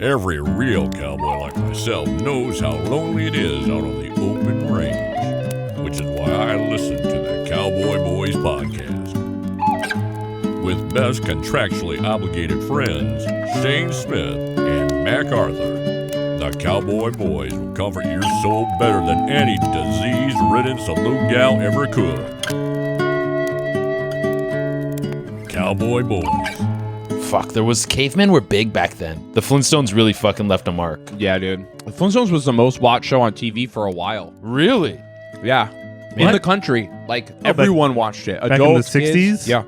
Every real cowboy like myself knows how lonely it is out on the open range, which is why I listen to the Cowboy Boys podcast. With best contractually obligated friends, Shayne Smith and Mac Arthur, the Cowboy Boys will comfort your soul better than any disease-ridden saloon gal ever could. Cowboy Boys. Fuck, cavemen were big back then. The Flintstones really fucking left a mark. Yeah, dude. The Flintstones was the most watched show on TV for a while. Really? Yeah. In the country. Like, everyone watched it. Back Adults, in the 60s? kids. Yeah.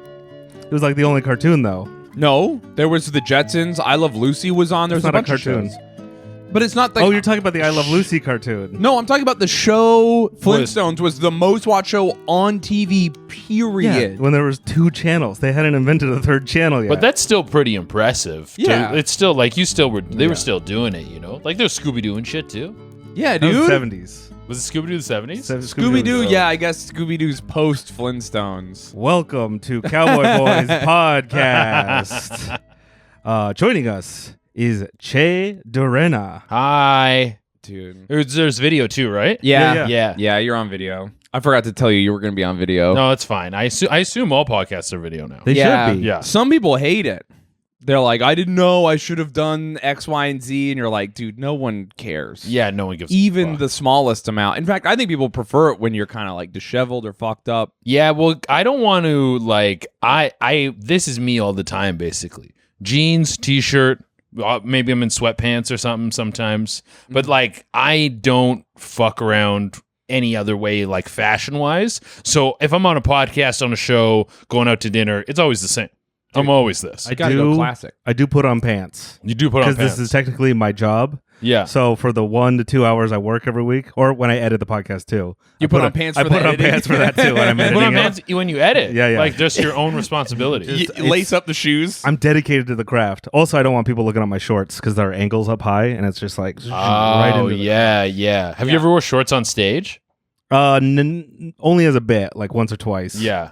It was like the only cartoon, though. No, there was the Jetsons. I Love Lucy was on. There's It's not a a bunch of cartoon. shows. But it's not like... Oh, you're talking about the I Love Lucy cartoon. No, I'm talking about the show. Flintstones was the most watched show on TV, period. Yeah, when there was 2 channels. They hadn't invented a 3rd channel yet. But that's still pretty impressive. Yeah. It's still like they were still doing it, you know? Like there's Scooby-Doo and shit too. Yeah, That was dude. 70s. Was it Scooby-Doo the 70s? Scooby-Doo, yeah, I guess Scooby-Doo's post-Flintstones. Welcome to Cowboy Boys Podcast. Joining us is Che Durena. Hi. Dude. There's video too, right? Yeah. Yeah. Yeah, you're on video. I forgot to tell you were going to be on video. No, it's fine. I assume all podcasts are video now. They should be. Yeah. Some people hate it. They're like, I didn't know I should have done X, Y, and Z. And you're like, dude, no one cares. Yeah, no one gives Even a fuck. the smallest amount. In fact, I think people prefer it when you're kind of like disheveled or fucked up. Yeah, well, I don't want to like this is me all the time basically. Jeans, t-shirt, maybe I'm in sweatpants or something sometimes. But like I don't fuck around any other way like fashion-wise. So if I'm on a podcast, on a show, going out to dinner, it's always the same. I'm always this. I Gotta go do, classic. I do put on pants. You do put on Because pants. this is technically my job. yeah. So for the 1 to 2 hours I work every week, or when I edit the podcast too. You put on pants I for put the on editing? pants for that too when I'm You editing put on it. pants when you edit. Yeah, yeah. Like just your own responsibility. It's- Lace up the shoes. I'm dedicated to the craft. Also, I don't want people looking at my shorts because there are angles up high and it's just like right Oh, into the yeah. Have you ever wore shorts on stage? only as a bit, like once or twice. Yeah.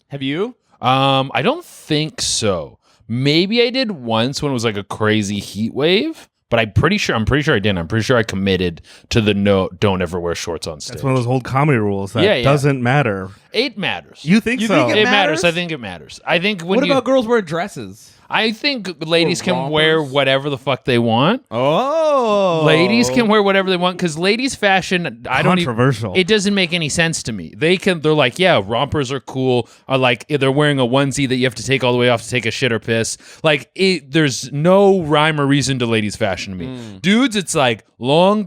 Have you? I don't think so. Maybe I did once when it was like a crazy heat wave, but I'm pretty sure I didn't. I'm pretty sure I committed to the don't ever wear shorts on stage. That's one of those old comedy rules that Yeah, yeah. doesn't matter. It matters. You think You so? think it matters? matters? I think it matters. I think when What about girls wear dresses? I think ladies Or can wear rompers? whatever the fuck they want. Oh. Ladies can wear whatever they want because ladies' fashion, I don't even. Controversial. It doesn't make any sense to me. They're like, yeah, rompers are cool. Or like they're wearing a onesie that you have to take all the way off to take a shit or piss. Like there's no rhyme or reason to ladies' fashion to me. Dudes, it's like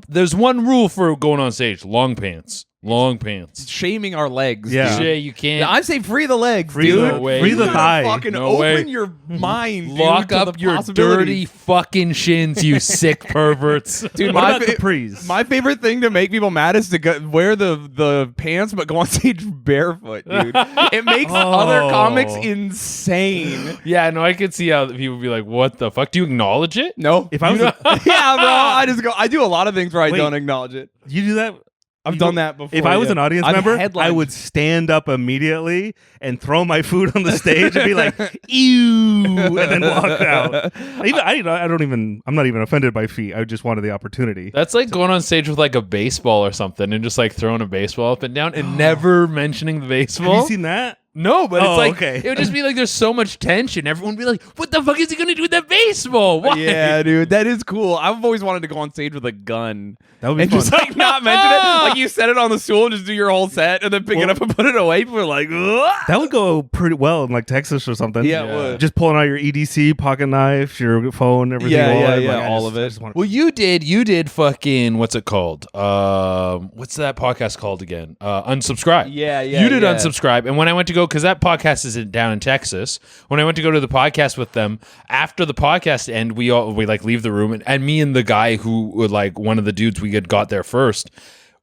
there's one rule for going on stage: long pants. Long pants. Shaming our legs. Yeah. Shit, you can't. Yeah, I say free the legs, Free dude. the- No way. free the You gotta thigh. Fucking No open way. your mind, dude, Lock to up the your possibilities. dirty fucking shins, you sick perverts. Dude, What my, about capris? my favorite thing to make people mad is to wear the pants but go on stage barefoot, dude. It makes other comics insane. Yeah, no, I could see how people would be like, what the fuck? Do you acknowledge it? No. If I was, Yeah, bro. I do a lot of things where I Wait. don't acknowledge it. you do that. I've done that before. If I was yeah. an audience I've member, headlined- I would stand up immediately and throw my food on the stage and be like, "Ew," and then walk out. I'm not even offended by feet. I just wanted the opportunity. That's like going on stage with like a baseball or something and just like throwing a baseball up and down and never mentioning the baseball. Have you seen that? No, but Oh, it's like okay. it would just be like there's so much tension. Everyone would be like, "What the fuck is he gonna do with that baseball?" Why? Yeah, dude, that is cool. I've always wanted to go on stage with a gun That would be and fun. just like not mention it. Like you set it on the stool and just do your whole set and then pick it up and put it away. People are like, "Ugh." That would go pretty well in like Texas or something. Yeah, it Yeah. would. Just pulling out your EDC, pocket knife, your phone, everything. Yeah, all yeah, that. yeah, Like, I all just- of it. I just wanna- Well, you did fucking what's it called? What's that podcast called again? Unsubscribe. Yeah, yeah, You did yeah. Unsubscribe, and when I went to go, because that podcast is down in Texas. When I went to go to the podcast with them, after the podcast end, we like leave the room, and me and the guy who would like one of the dudes we had got there first.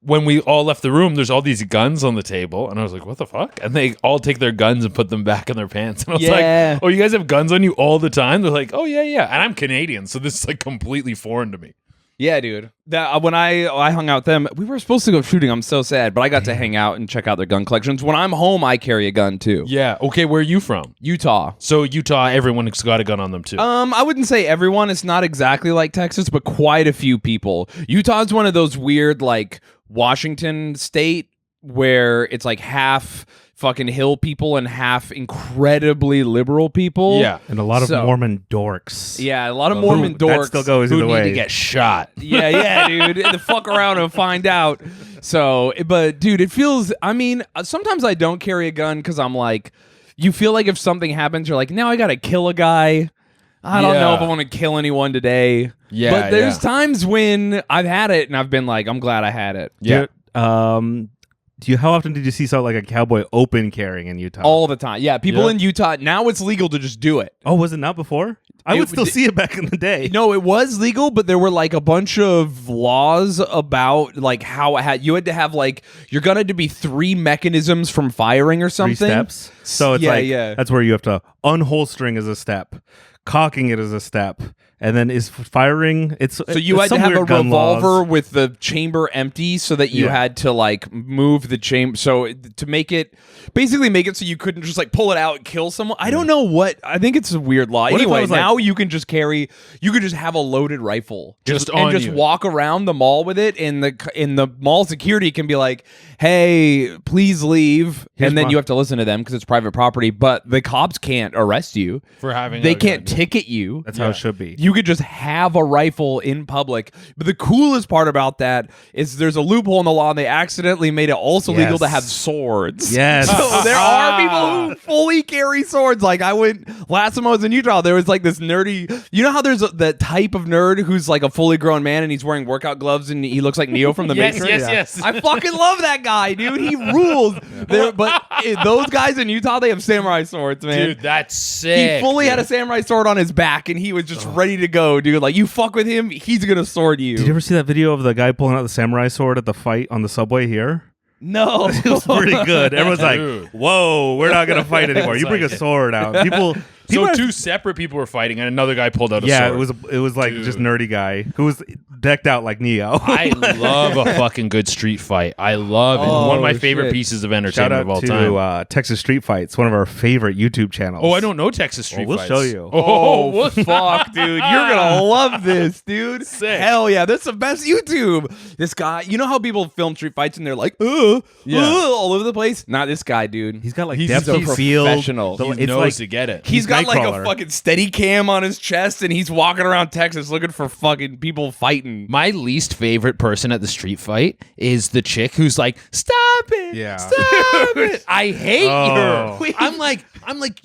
When we all left the room, there's all these guns on the table, and I was like, "What the fuck?" And they all take their guns and put them back in their pants, and I was Yeah. like, "Oh, you guys have guns on you all the time?" They're like, "Oh yeah, yeah." And I'm Canadian, so this is like completely foreign to me. Yeah, dude. That when I hung out with them, we were supposed to go shooting. I'm so sad, but I got to hang out and check out their gun collections. When I'm home, I carry a gun too. Yeah. Okay, where are you from? Utah. So Utah, everyone's got a gun on them too. I wouldn't say everyone. It's not exactly like Texas, but quite a few people. Utah's one of those weird, like Washington state, where it's like half fucking hill people and half incredibly liberal people. Yeah. And a lot of So- Mormon dorks. Yeah, a lot of Mormon That dorks. still goes Who either need way. to get shot? Yeah, dude. And fuck around and find out. So, but dude, it feels, I mean, sometimes I don't carry a gun because I'm like, you feel like if something happens, you're like, now I got to kill a guy. I don't know if I want to kill anyone today. Yeah, But there's yeah. times when I've had it and I've been like, I'm glad I had it. Yeah. How often did you see something like a cowboy open carrying in Utah? All the time. Yeah, people Yeah. in Utah, now it's legal to just do it. Oh, was it not before? I It would still would- see it back in the day. No, it was legal, but there were like a bunch of laws about like how you had to have like you're gonna to be 3 mechanisms from firing or Three something. steps. So it's that's where you have to unholstering is a step, cocking it is a step, and then is firing. So you had to have a revolver with the chamber empty so that you had to like move the chamber. So to make it so you couldn't just like pull it out and kill someone. I don't know what. I think it's a weird law. What if I Anyway, was like- now you can just have a loaded rifle Just and on just you. walk around the mall with it. And the mall security can be like, "Hey, please leave," Here's and then my- you have to listen to them because it's private property. But the cops can't arrest you For having They a can't gun. ticket you. That's how it should be. You could just have a rifle in public. But the coolest part about that is there's a loophole in the law and they accidentally made it also legal to Yes. have swords. Yes. So there are people who fully carry swords. Like I went last time I was in Utah, there was like this nerdy, you know how there's that type of nerd who's like a fully grown man and he's wearing workout gloves and he looks like Neo from the Yes, Matrix? yes. I fucking love that guy, dude. He rules. Those guys in Utah, they have samurai swords, man. Dude, that's sick. He fully had a samurai sword on his back, and he was just ready to go, dude. Like, you fuck with him, he's gonna sword you. Did you ever see that video of the guy pulling out the samurai sword at the fight on the subway here? No. It was pretty good. Everyone's Dude. like, "Whoa, we're not gonna fight anymore." You bring a sword out. People. So have- 2 separate people were fighting, and another guy pulled out a Yeah, sword. it was like Dude. just nerdy guy who was decked out like Neo. I love a fucking good street fight. I love it. Oh, One of my favorite shit. pieces of Shout entertainment of all out time. to Texas Street Fights, one of our favorite YouTube channels. Oh, I don't know Texas Street we'll Fights. show you. Oh, what? Fuck, dude. You're gonna love this, dude. Sick. Hell yeah. That's the best YouTube. This guy, you know how people film street fights and they're like, all over the place? Not this guy, dude. He's got like He's depth a of field. professional. The- He it's knows like to get it. He's got like a Nightcrawler. fucking steady cam on his chest and he's walking around Texas looking for fucking people fighting. My least favorite person at the street fight is the chick who's like, "Stop it, Yeah. stop it." I hate Oh. her. I'm like,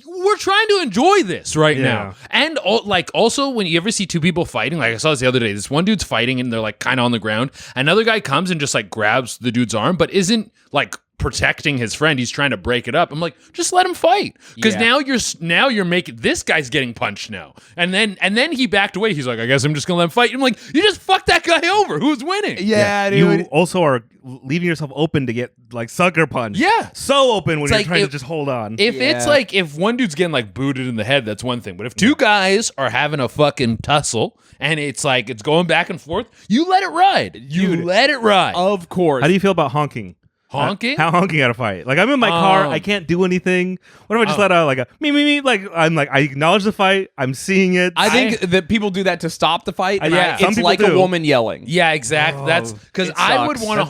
we're trying to enjoy this right Yeah. now. And also when you ever see 2 people fighting, like I saw this the other day, this one dude's fighting and they're like kind of on the ground. Another guy comes and just like grabs the dude's arm, but isn't like protecting his friend. He's trying to break it up. I'm like, just let him fight, because Yeah. now you're making this guy's getting punched now. And then he backed away. He's like, I guess I'm just gonna let him fight. I'm like, you just fucked that guy over. Who's winning? Yeah, You dude. also are leaving yourself open to get like sucker punched. Yeah. So open when It's you're like trying if- to just hold on. If it's Yeah. like if one dude's getting like booted in the head, that's one thing. But if 2 guys are having a fucking tussle and it's like it's going back and forth, you let it ride. You Dude, let it ride. Of course. How do you feel about honking? Honking? How honking at a fight? Like I'm in my car, I can't do anything. What if I just let out like a me? Like I'm like I acknowledge the fight, I'm seeing it. I think that people do that to stop the fight. And Yeah. Some it's people like a do. woman yelling. Yeah, exactly. That's because it I would sucks. want to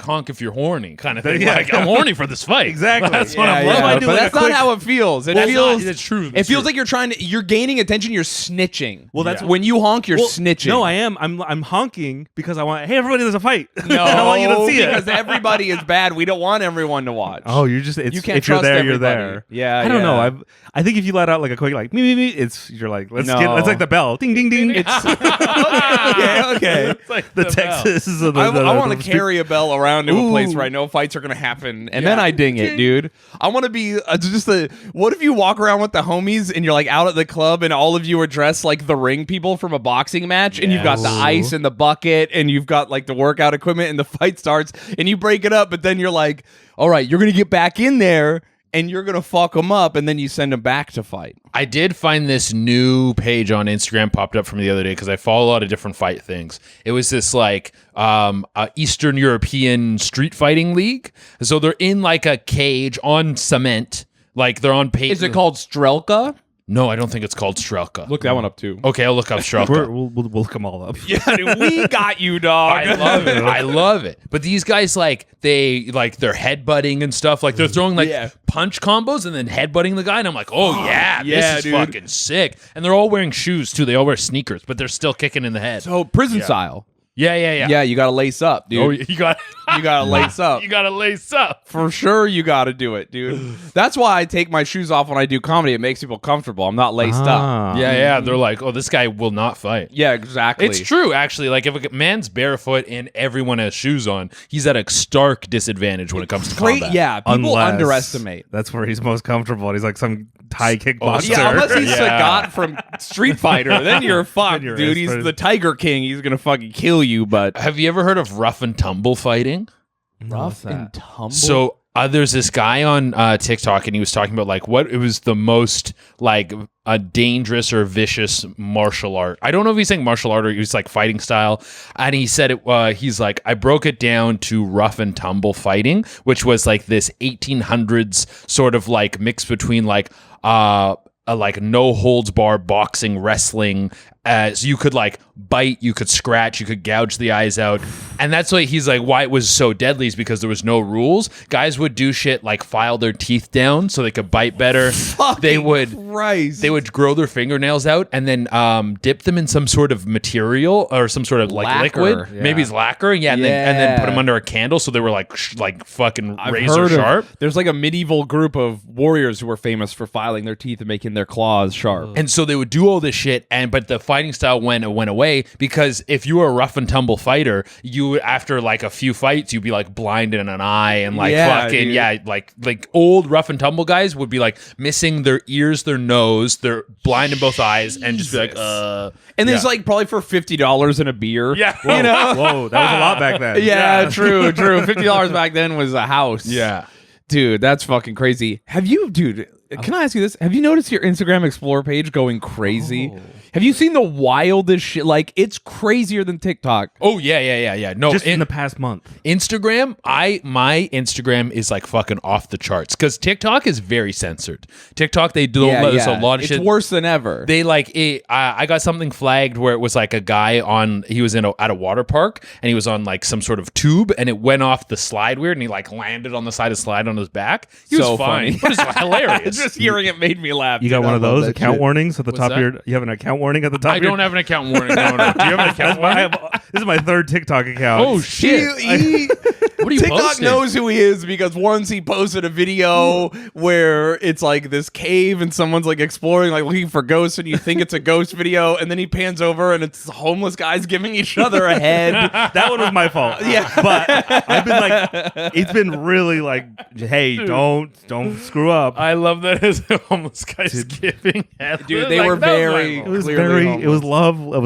honk if you're horny, kind of thing. Yeah. Like I'm horny for this fight. Exactly. That's what Yeah, I'm yeah. loving. I do But like that's a not quick- how it feels. It That's feels. not- that's true. It That's feels true. like you're gaining attention. You're snitching. Well, that's- when you honk. You're Well, snitching. No, I am. I'm honking because I want. Hey, everybody, there's a fight. No, I want you to see it. because everybody is bad. We don't want everyone to watch. Oh, you're just. It's, You can't if you're trust there, everybody. you're there. Yeah, I don't know. yeah. I think if you let out like a quick like me, it's you're like let's No. get let's like the bell, ding ding ding. It's okay. It's like the Texas is the. I want to carry a bell around to a place Ooh. where I know fights are going to happen, and then I ding it, dude. I want to be just a. What if you walk around with the homies and you're like out at the club, and all of you are dressed like the ring people from a boxing match, and you've got the Ooh. ice and the bucket, and you've got like the workout equipment, and the fight starts, and you break it up, but then you're like, all right, you're going to get back in there. and you're gonna fuck them up, and then you send them back to fight. I did find this new page on Instagram popped up from the other day because I follow a lot of different fight things. It was this like Eastern European street fighting league. So they're in like a cage on cement. Like they're on paper. Is it called Strelka? No, I don't think it's called Strelka. Look that one up too. Okay, I'll look up Strelka. We'll look them all up. Yeah, dude, we got you, dog. I love it. I love it. But these guys they're headbutting and stuff. Like they're throwing punch combos and then headbutting the guy. And I'm like, this is fucking sick. And they're all wearing shoes too. They all wear sneakers, but they're still kicking in the head. So prison style. Yeah. Yeah, you gotta lace up, dude. Oh, you gotta lace up. You gotta lace up. For sure, you gotta do it, dude. That's why I take my shoes off when I do comedy. It makes people comfortable. I'm not laced up. Yeah. They're like, oh, this guy will not fight. Yeah, exactly. It's true, actually. Like, if a man's barefoot and everyone has shoes on, he's at a stark disadvantage when it comes to combat. Yeah, people Unless underestimate. That's where he's most comfortable. He's like some Thai kickboxer. Yeah, unless he's Sagat from Street Fighter, then you're fucked, Then you're dude. He's the Tiger King. He's gonna fucking kill you. But Have you ever heard of rough and tumble fighting? rough and tumble. So there's this guy on TikTok, and he was talking about like what it was the most like a dangerous or vicious martial art. I don't know if he's saying martial art or he was like fighting style. And he said he's like, I broke it down to rough and tumble fighting, which was like this 1800s sort of like mix between like a like no holds bar boxing, wrestling. So you could like bite, you could scratch, you could gouge the eyes out. And that's why he's like, why it was so deadly is because there was no rules. Guys would do shit like file their teeth down so they could bite better. They would grow their fingernails out and then dip them in some sort of material or some sort of like Lacquer, liquid. yeah. Maybe it's lacquer. Yeah. And then put them under a candle so they were like fucking I've razor heard sharp. There's like a medieval group of warriors who were famous for filing their teeth and making their claws sharp. And so they would do all this shit, but the fighting style went away because if you were a rough and tumble fighter, you after like a few fights, you'd be like blind in an eye and like like old rough and tumble guys would be like missing their ears, their nose, they're blind in both eyes, and just be like, And there's like probably for $50 in a beer. Yeah. Whoa, you know? whoa, that was a lot back then. Yeah, true. $50 back then was a house. Yeah. Dude, that's fucking crazy. Can I ask you this? Have you noticed your Instagram Explore page going crazy? Have you seen the wildest shit? Like, it's crazier than TikTok. Oh yeah. No, Just in the past month. Instagram, my Instagram is like fucking off the charts because TikTok is very censored. TikTok, they don't let us a lot of shit. It's worse than ever. They like it. I got something flagged where it was like a guy he was at a water park and he was on like some sort of tube and it went off the slide weird and he like landed on the side of the slide on his back. He So was fine. funny. It was hilarious. Just hearing it made me laugh. You got one of I love those that account shit. warnings at the What's top of that? your. You have an account warning at the top. I don't have an account warning. No. Do you have an account warning? This is my third TikTok account. Oh shit! What are you TikTok posting? knows who he is because once he posted a video where it's like this cave and someone's like exploring, like looking for ghosts, and you think it's a ghost video, and then he pans over and it's homeless guys giving each other a head. That one was my fault. Yeah. But I've been like, it's been really like, hey, don't screw up. I love that as a homeless guy's giving head. Dude, they Like, were that was my very- fault. It was Clearly it was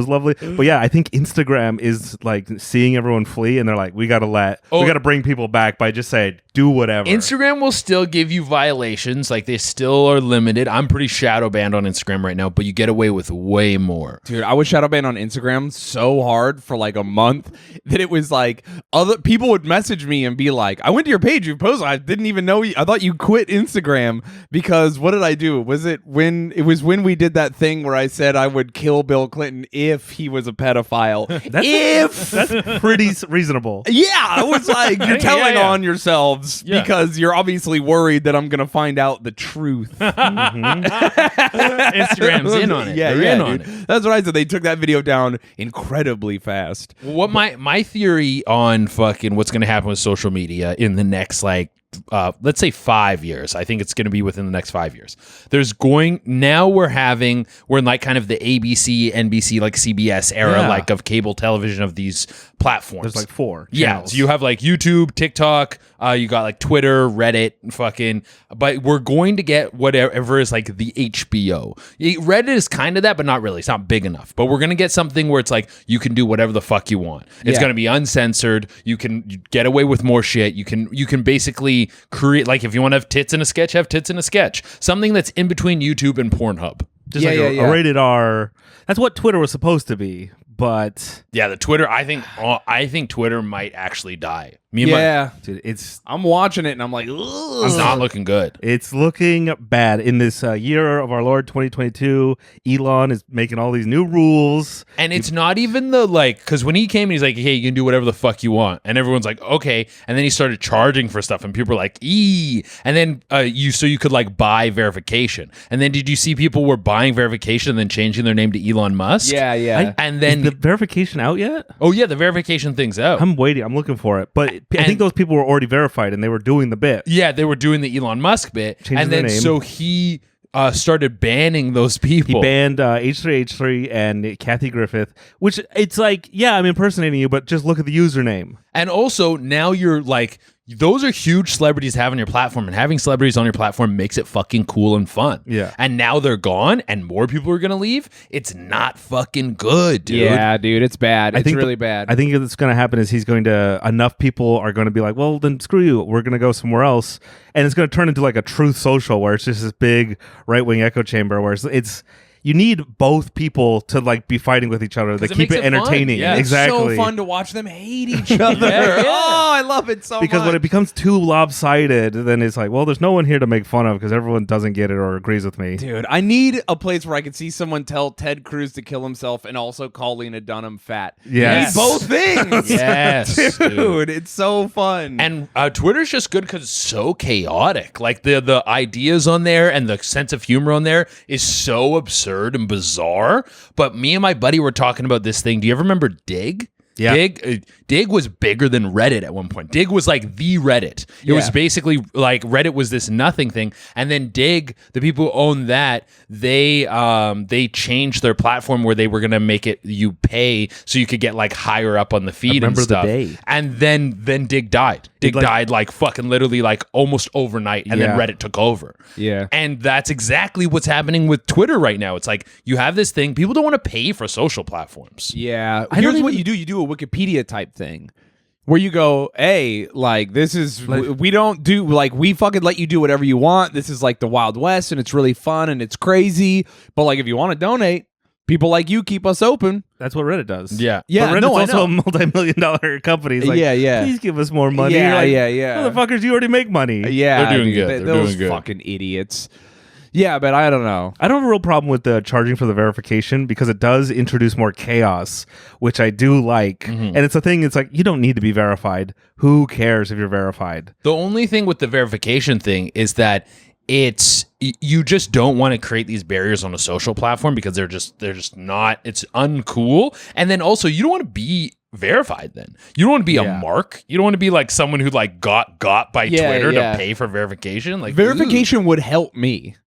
lovely. But yeah, I think Instagram is like seeing everyone flee, and they're like, we gotta bring people back by just saying, do whatever. Instagram will still give you violations. Like they still are limited. I'm pretty shadow banned on Instagram right now, but you get away with way more. Dude, I was shadow banned on Instagram so hard for like a month that it was like other people would message me and be like, I went to your page, you posted, I didn't even know I thought you quit Instagram because what did I do? Was it when we did that thing where I said I would kill Bill Clinton if he was a pedophile? That's pretty reasonable. Yeah, I was like, you're telling on yourselves because you're obviously worried that I'm going to find out the truth. Instagram's in on it. They're in on dude. it. That's what I said. They took that video down incredibly fast. What my theory on fucking what's going to happen with social media in the next like let's say 5 years. I think it's going to be within the next 5 years. We're in like kind of the ABC, NBC, like CBS era, like of cable television of these platforms. There's like 4 Yeah, channels. so you have like YouTube, TikTok, you got like Twitter, Reddit, fucking. But we're going to get whatever is like the HBO. Reddit is kind of that, but not really. It's not big enough. But we're gonna get something where it's like you can do whatever the fuck you want. It's gonna be uncensored. You can get away with more shit. You can basically actually create, like, if you want to have tits in a sketch, have tits in a sketch. Something that's in between YouTube and Pornhub. Just a rated R. That's what Twitter was supposed to be, but yeah, the Twitter. I think Twitter might actually die. dude, I'm watching it and I'm like, it's not looking good. It's looking bad in this year of our Lord 2022. Elon is making all these new rules, and it's not even the like, because when he came, he's like, "Hey, you can do whatever the fuck you want," and everyone's like, "Okay," and then he started charging for stuff, and people were like, "Ee," and then you could like buy verification, and then did you see people were buying verification and then changing their name to Elon Musk? Yeah. And then is the verification out yet? Oh yeah, the verification thing's out. I'm waiting. I'm looking for it, but I think those people were already verified and they were doing the bit. Yeah, they were doing the Elon Musk bit, Changing and then their name. so he started banning those people. He banned H3H3 and Kathy Griffith, which it's like, yeah, I'm impersonating you, but just look at the username. And also now you're like, those are huge celebrities having your platform, and having celebrities on your platform makes it fucking cool and fun. Yeah. And now they're gone and more people are going to leave. It's not fucking good, dude. Yeah, dude, it's bad. It's really bad. I think what's going to happen is enough people are going to be like, well, then screw you. We're going to go somewhere else. And it's going to turn into like a Truth Social where it's just this big right-wing echo chamber where it's you need both people to like be fighting with each other. They keep makes it it fun. entertaining. Yeah. Exactly. It's so fun to watch them hate each other. Yeah. Oh, I love it so much. Because when it becomes too lopsided, then it's like, well, there's no one here to make fun of because everyone doesn't get it or agrees with me. Dude, I need a place where I can see someone tell Ted Cruz to kill himself and also call Lena Dunham fat. Yes. I need both things. Yes, dude, it's so fun. And Twitter's just good because it's so chaotic. Like the ideas on there and the sense of humor on there is so absurd and bizarre. But me and my buddy were talking about this thing. Do you ever remember Dig? Yeah. Dig was bigger than Reddit at one point. Dig was like the Reddit. It was basically like Reddit was this nothing thing, and then Dig, the people who own that, they changed their platform where they were gonna make it you pay so you could get like higher up on the feed and stuff. The day. And then Dig died. Dig died like fucking literally like almost overnight, and then Reddit took over. Yeah. And that's exactly what's happening with Twitter right now. It's like you have this thing, people don't want to pay for social platforms. Yeah. Here's what you do. You do a Wikipedia type thing where you go, hey, like this is, we don't do, like we fucking let you do whatever you want. This is like the Wild West and it's really fun and it's crazy. But like if you want to donate, people like you keep us open. That's what Reddit does. Yeah. Yeah, But Reddit's no, I also know. a multi-million-dollar company. It's like, Yeah. please give us more money. Yeah, You're like, yeah. Motherfuckers, you already make money. Yeah. They're doing dude, good. They're those doing good. fucking idiots. Yeah, but I don't know. I don't have a real problem with the charging for the verification because it does introduce more chaos, which I do like. Mm-hmm. And it's a thing, it's like, you don't need to be verified. Who cares if you're verified? The only thing with the verification thing is that you just don't want to create these barriers on a social platform because they're just not, it's uncool. And then also you don't want to be verified then. You don't want to be a mark. You don't want to be like someone who like got by Twitter to pay for verification. Like Verification would help me.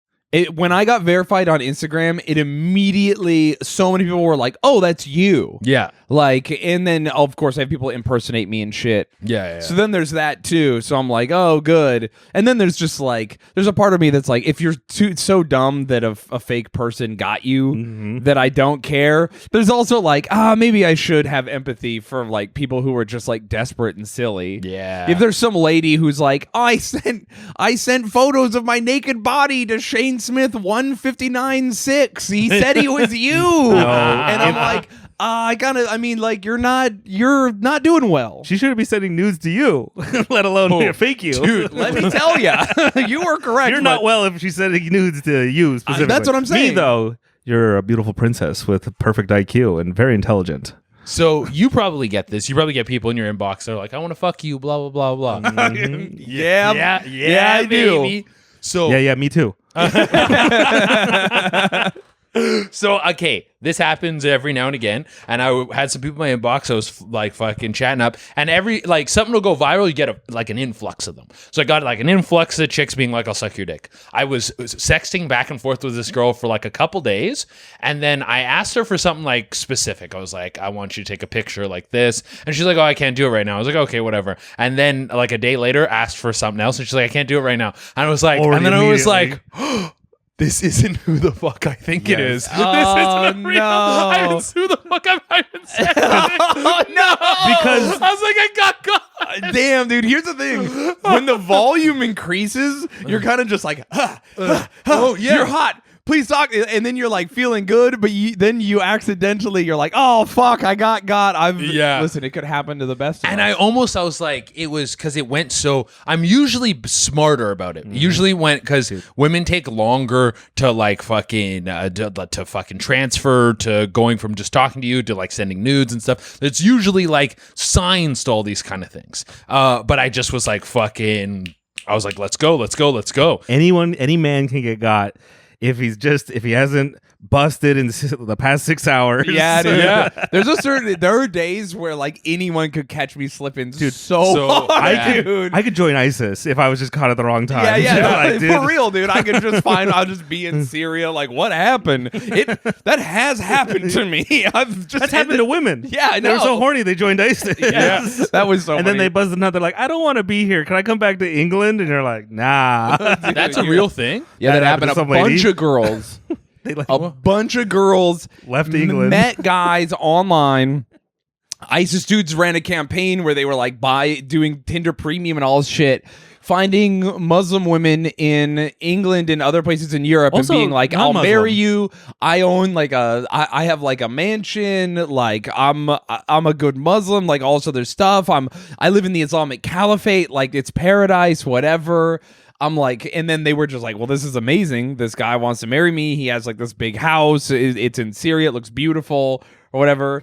When I got verified on Instagram, it immediately, so many people were like, oh, that's you. Yeah. Like, and then of course I have people impersonate me and shit. Yeah. So then there's that too. So I'm like, oh, good. And then there's just like, there's a part of me that's like, if you're so dumb that a fake person got you, that I don't care. There's also like, maybe I should have empathy for like people who are just like desperate and silly. Yeah. If there's some lady who's like, oh, I sent photos of my naked body to Shayne Smith 159.6. He said he was you. And I'm like, you're not doing well. She shouldn't be sending nudes to you, let alone fake you. Dude, let me tell you, you were correct. You're not well if she's sending nudes to you specifically. That's what I'm saying. Me, though, you're a beautiful princess with perfect IQ and very intelligent. So you probably get this. You probably get people in your inbox that are like, I want to fuck you, blah, blah, blah, blah. Yeah, I do. baby. So Yeah, me too. So, okay, this happens every now and again, and I had some people in my inbox I was like fucking chatting up, and something will go viral, you get an influx of them. So I got like an influx of chicks being like, I'll suck your dick. I was sexting back and forth with this girl for like a couple days, and then I asked her for something like specific. I was like, I want you to take a picture like this, and she's like, oh, I can't do it right now. I was like, okay, whatever. And then like a day later, asked for something else, and she's like, I can't do it right now. And I was like, Already and then I was immediately. like, this isn't who the fuck I think it is. Oh, This isn't real. no. It's who the fuck I'm having sex with. Oh, no. Because I was like, I got caught. Damn, dude. Here's the thing: when the volume increases, you're kind of just like, oh yeah, you're hot. Please talk, and then you're like feeling good, but then you accidentally you're like, oh fuck, I got. Listen, it could happen to the best of And us. I was like, it was because it went so. I'm usually smarter about it. Usually went because women take longer to like fucking to fucking transfer to going from just talking to you to like sending nudes and stuff. It's usually like signs to all these kind of things. But I just was like fucking. I was like, let's go. Any man can get got if he hasn't busted in the past 6 hours. Yeah, dude. Yeah. There are days where like anyone could catch me slipping so hard, dude. I could join ISIS if I was just caught at the wrong time. Yeah. For real, dude. I could just I'll just be in Syria. Like, what happened? That has happened to me. That's happened to women. Yeah, I know. They were so horny they joined ISIS. Yeah, that was so. And then they buzzed another. They're like, I don't want to be here. Can I come back to England? And you're like, nah. That's a real thing. Yeah, that happened to some a bunch lady. of girls. They like, A bunch of girls left England. met guys online. ISIS dudes ran a campaign where they were like doing Tinder Premium and all this shit, finding Muslim women in England and other places in Europe Also, and being like, I'll non-Muslim. marry you. I own like I have like a mansion. Like I'm a good Muslim. Like all this other stuff. I live in the Islamic Caliphate. Like it's paradise. Whatever. I'm like, and then they were just like, well, this is amazing. This guy wants to marry me. He has like this big house. It's in Syria. It looks beautiful or whatever,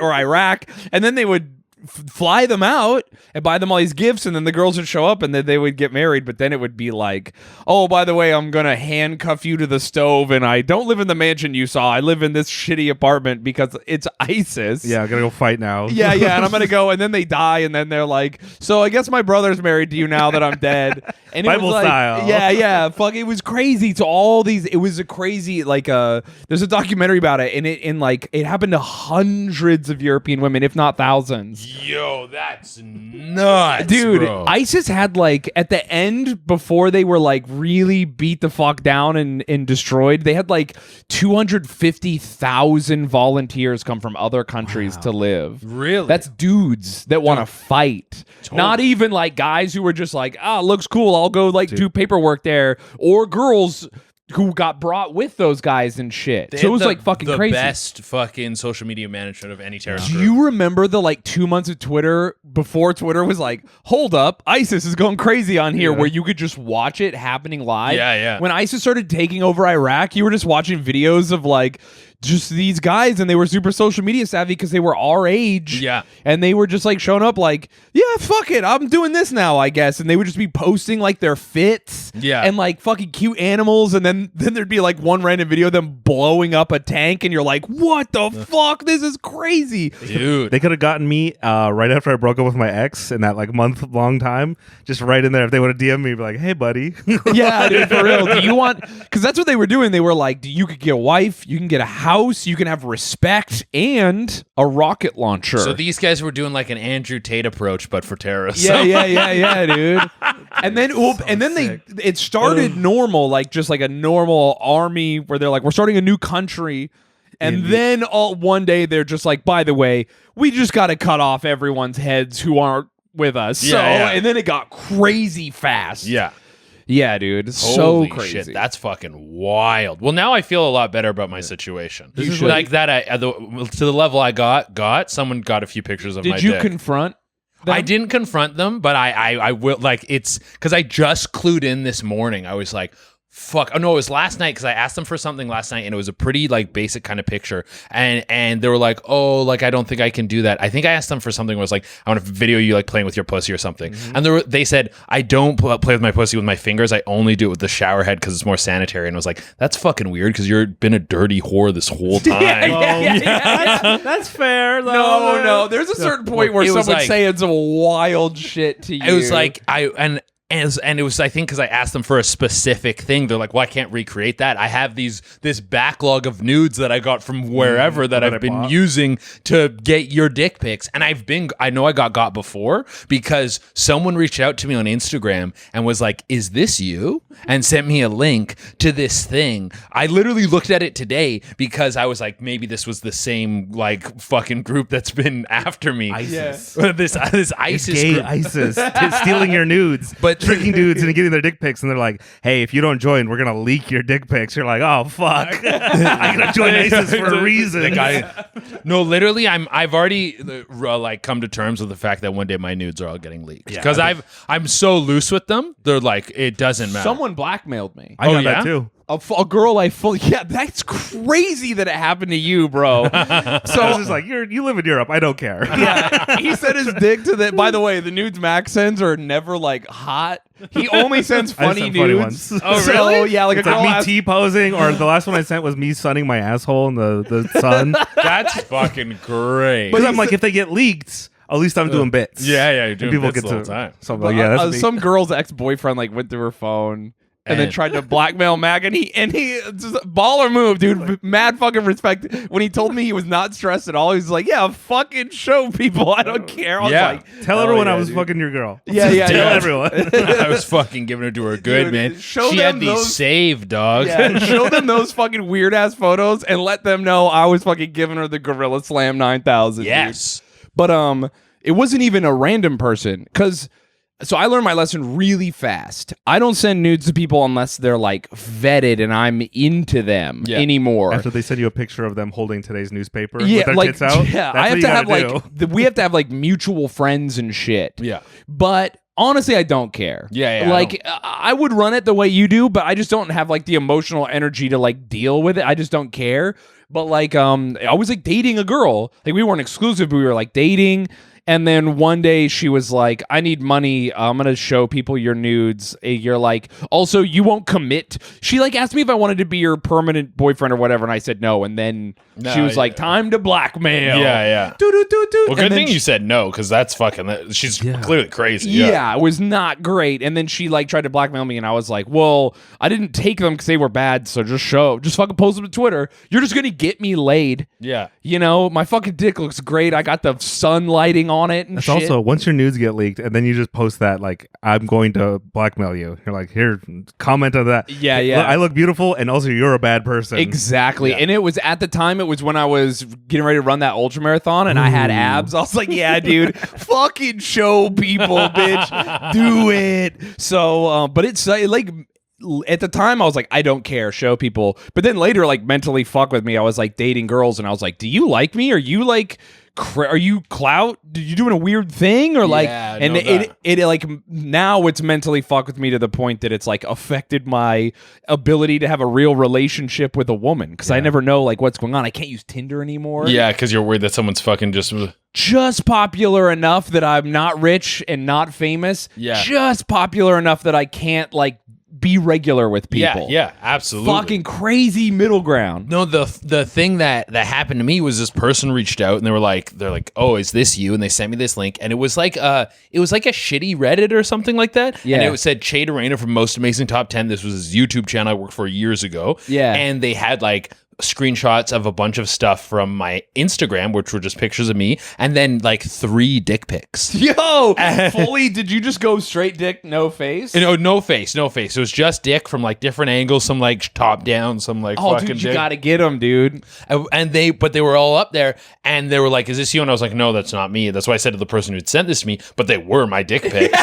or Iraq. And then they would fly them out and buy them all these gifts, and then the girls would show up and then they would get married. But then it would be like, oh, by the way, I'm gonna handcuff you to the stove, and I don't live in the mansion you saw. I live in this shitty apartment because it's ISIS. Yeah, I gotta go fight now. Yeah, and I'm gonna go, and then they die, and then they're like, so I guess my brother's married to you now that I'm dead. And it Bible was like, style. yeah, fuck, it was crazy. To all these, it was a crazy there's a documentary about it, and it happened to hundreds of European women, if not thousands. Yo, that's nuts, Dude, bro. ISIS had like at the end before they were like really beat the fuck down and destroyed, they had like 250,000 volunteers come from other countries to live. Really? That's dudes that want to fight. Not even like guys who were just like, looks cool, I'll go like do paperwork there, or girls who got brought with those guys and shit. They So it had was like fucking the crazy. best fucking social media management of any terrorist Do group. you remember the like 2 months of Twitter before Twitter was like, hold up, ISIS is going crazy on here, where you could just watch it happening live? Yeah. When ISIS started taking over Iraq, you were just watching videos of like just these guys, and they were super social media savvy because they were our age. Yeah. And they were just like showing up like, yeah, fuck it, I'm doing this now, I guess. And they would just be posting like their fits. Yeah. And like fucking cute animals, and then there'd be like one random video of them blowing up a tank, and you're like, what the fuck? This is crazy. Dude. They could have gotten me right after I broke up with my ex in that like month-long time. Just right in there. If they would have DM'd me, be like, hey, buddy. Yeah, dude, for real. Do you want? Because that's what they were doing. They were like, you could get a wife, you can get a house, you can have respect, and a rocket launcher. So these guys were doing like an Andrew Tate approach, but for terrorists. Yeah, dude. And then, it started normal, like just like a normal army where they're like, we're starting a new country. And then one day they're just like, by the way, we just got to cut off everyone's heads who aren't with us. And then it got crazy fast. Yeah. Yeah, dude. Holy So crazy. shit, that's fucking wild. Well, now I feel a lot better about my situation. You should. Like that, to the level I got. Someone got a few pictures of my Did you dick. confront them? I didn't confront them, but I will. Like, it's because I just clued in this morning. I was like, fuck. Oh no, it was last night because I asked them for something last night, and it was a pretty like basic kind of picture, and they were like, oh, like I don't think I can do that. I think I asked them for something where it was like, I want to video you like playing with your pussy or something, and they said I don't play with my pussy with my fingers. I only do it with the shower head because it's more sanitary. And I was like, that's fucking weird because you've been a dirty whore this whole time. That's fair. Though. No. There's a certain point where It was someone like- saying some wild shit to you. It was like And it was, I think, because I asked them for a specific thing. They're like, well, I can't recreate that. I have this backlog of nudes that I got from wherever that I've been using to get your dick pics. And I know I got before because someone reached out to me on Instagram and was like, is this you? And sent me a link to this thing. I literally looked at it today because I was like, maybe this was the same like fucking group that's been after me. ISIS. This ISIS Gay group. ISIS stealing your nudes, But- tricking dudes into getting their dick pics, and they're like, "Hey, if you don't join, we're gonna leak your dick pics." You're like, "Oh fuck, I gotta join ISIS for a reason." No, literally, I've already like come to terms with the fact that one day my nudes are all getting leaked because I'm so loose with them. They're like, it doesn't matter. Someone blackmailed me. I got yeah? that too. A girl I fully that's crazy that it happened to you, bro. So I was just like, you live in Europe. I don't care. Yeah, he sent his dick to the. By the way, the nudes Max sends are never like hot. He only sends I funny sent nudes. funny ones. Oh, So, really? yeah, like It's a girl like me asked- T-posing, or the last one I sent was me sunning my asshole in the sun. That's fucking great. Because I'm like, if they get leaked, at least I'm doing bits. yeah, you're And doing people bits get the whole to time. So I'm like, yeah, that's me. some girl's ex-boyfriend like went through her phone and then And- tried to blackmail Mac, and he just baller move, dude. Mad fucking respect. When he told me he was not stressed at all, he was like, "Yeah, fucking show people. I don't care." I was Yeah. like, Tell "Oh, everyone yeah, I was dude." fucking your girl. Yeah, yeah, Tell yeah. everyone. I was fucking giving it to her good, Dude, man. show She them had these those- saved, dog. Yeah, show them those fucking weird ass photos and let them know I was fucking giving her the Gorilla Slam 9000. dude. Yes. But it wasn't even a random person because. So I learned my lesson really fast. I don't send nudes to people unless they're like vetted and I'm into them anymore. After they send you a picture of them holding today's newspaper Yeah, with their like tits out. yeah, That's I what have you to have gotta like do. we have to have like mutual friends and shit. Yeah. But honestly, I don't care. Yeah, yeah, I Like I would run it the way you do, but I just don't have like the emotional energy to like deal with it. I just don't care. But like I was like dating a girl. Like we weren't exclusive, but we were like dating. And then one day she was like, I need money. I'm going to show people your nudes. You're like, also, you won't commit. She like asked me if I wanted to be your permanent boyfriend or whatever. And I said no. And then she was like, time to blackmail. Yeah. Do. Well, good thing you said no, because that's fucking. She's clearly crazy. Yeah, it was not great. And then she like tried to blackmail me, and I was like, "Well, I didn't take them because they were bad. So just fucking post them to Twitter. You're just gonna get me laid. Yeah. You know, my fucking dick looks great. I got the sun lighting on it and It's shit. also, once your nudes get leaked and then you just post that, like, I'm going to blackmail you. You're like, here, comment on that. Yeah, Hey, yeah. look, I look beautiful, and also you're a bad person. Exactly. And it was at the time, it was when I was getting ready to run that ultra marathon and I had abs. I was like, yeah, dude, fucking show people, bitch. Do it. So, but it's like, at the time, I was like, I don't care, show people. But then later, like, mentally fuck with me. I was like dating girls and I was like, do you like me? Are you like, are you clout? Are you doing a weird thing? Or like, Yeah, and know that. it like now it's mentally fucked with me to the point that it's like affected my ability to have a real relationship with a woman because I never know like what's going on. I can't use Tinder anymore. Yeah, because you're worried that someone's fucking Just popular enough that I'm not rich and not famous. Yeah. Just popular enough that I can't like be regular with people. Yeah, absolutely. Fucking crazy middle ground. No, the thing that happened to me was this person reached out and they're like, oh, is this you? And they sent me this link, and it was like a shitty Reddit or something like that. Yeah. And it said Che Durena from Most Amazing Top 10. This was his YouTube channel I worked for years ago. Yeah. And they had like screenshots of a bunch of stuff from my Instagram, which were just pictures of me, and then like 3 dick pics. Yo, fully, did you just go straight dick, no face? You know, no face. It was just dick from like different angles, some like top down, some like oh, fucking dude, you dick. gotta get them, dude. And they were all up there, and they were like, "Is this you?" And I was like, "No, that's not me." That's why I said to the person who had sent this to me, but they were my dick pics.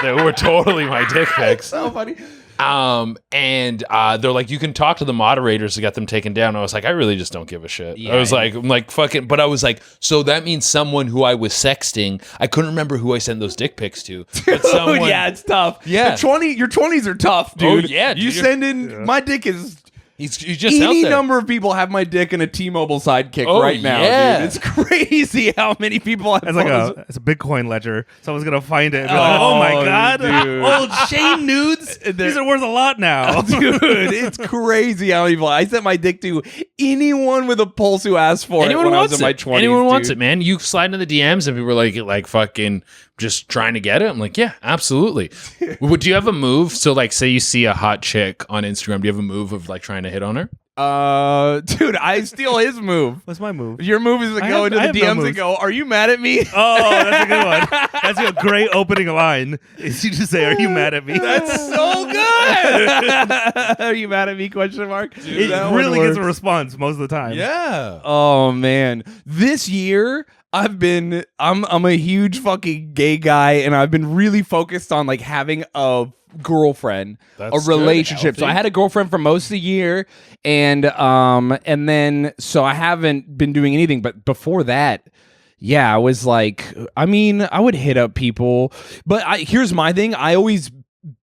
They were totally my dick pics. So funny. And they're like, "You can talk to the moderators to get them taken down." I was like, "I really just don't give a shit." Yeah, I was like, "I'm like fucking," but I was like, "So that means someone who I was sexting." I couldn't remember who I sent those dick pics to. But someone, Oh, yeah, it's tough. Yeah. Your 20s are tough, Oh, dude. yeah, You dude. send in my dick is. he's just out Any there. number of people have my dick in a T-Mobile sidekick Oh, right now, yeah. dude. It's crazy how many people have It's like photos. it's a Bitcoin ledger. Someone's gonna find it and be like, "Oh my god, dude. old Shayne nudes." These are worth a lot now. Dude, it's crazy how evil. I sent my dick to anyone with a pulse who asked for it when I was in my 20s. Anyone wants it, man. You slide into the DMs and people were like fucking just trying to get it. I'm like, yeah, absolutely. Would you have a move? So like, say you see a hot chick on Instagram, do you have a move of like trying to hit on her? Dude, I steal his move. What's my move? Your move is to go into the DMs and go, "Are you mad at me?" Oh, that's a good one. That's a great opening line. Is you just say, "Are you mad at me?" That's so good. Are you mad at me? Question mark. Dude, it really gets a response most of the time. Yeah. Oh man, this year I'm a huge fucking gay guy, and I've been really focused on like having a girlfriend, That's a relationship. good, so I had a girlfriend for most of the year, and then so I haven't been doing anything. But before that, yeah, I was like, I mean, I would hit up people, but here's my thing: I always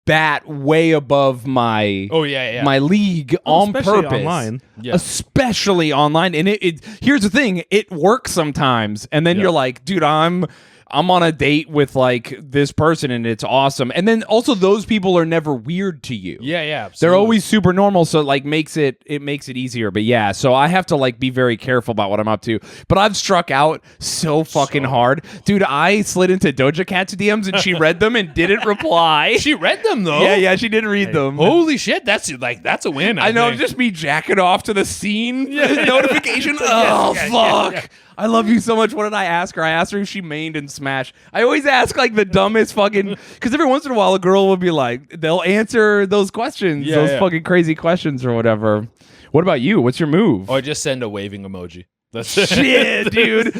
bat way above my my league on especially purpose, online. Yeah. especially online. And it here's the thing: it works sometimes, and then you're like, dude, I'm on a date with like this person and it's awesome. And then also those people are never weird to you. Yeah, absolutely. They're always super normal, so it like makes it easier. But yeah, so I have to like be very careful about what I'm up to. But I've struck out so fucking hard. Dude, I slid into Doja Cat's DMs and she read them and didn't reply. She read them though. Yeah, she didn't read them. Holy shit, that's a win. I know, think. just me jacking off to the scene notification. Oh, fuck. Yeah. I love you so much. What did I ask her? I asked her if she mained in Smash. I always ask like the dumbest fucking, because every once in a while a girl will be like, they'll answer those questions, fucking crazy questions or whatever. What about you? What's your move? Or just send a waving emoji. That's it. Shit, dude.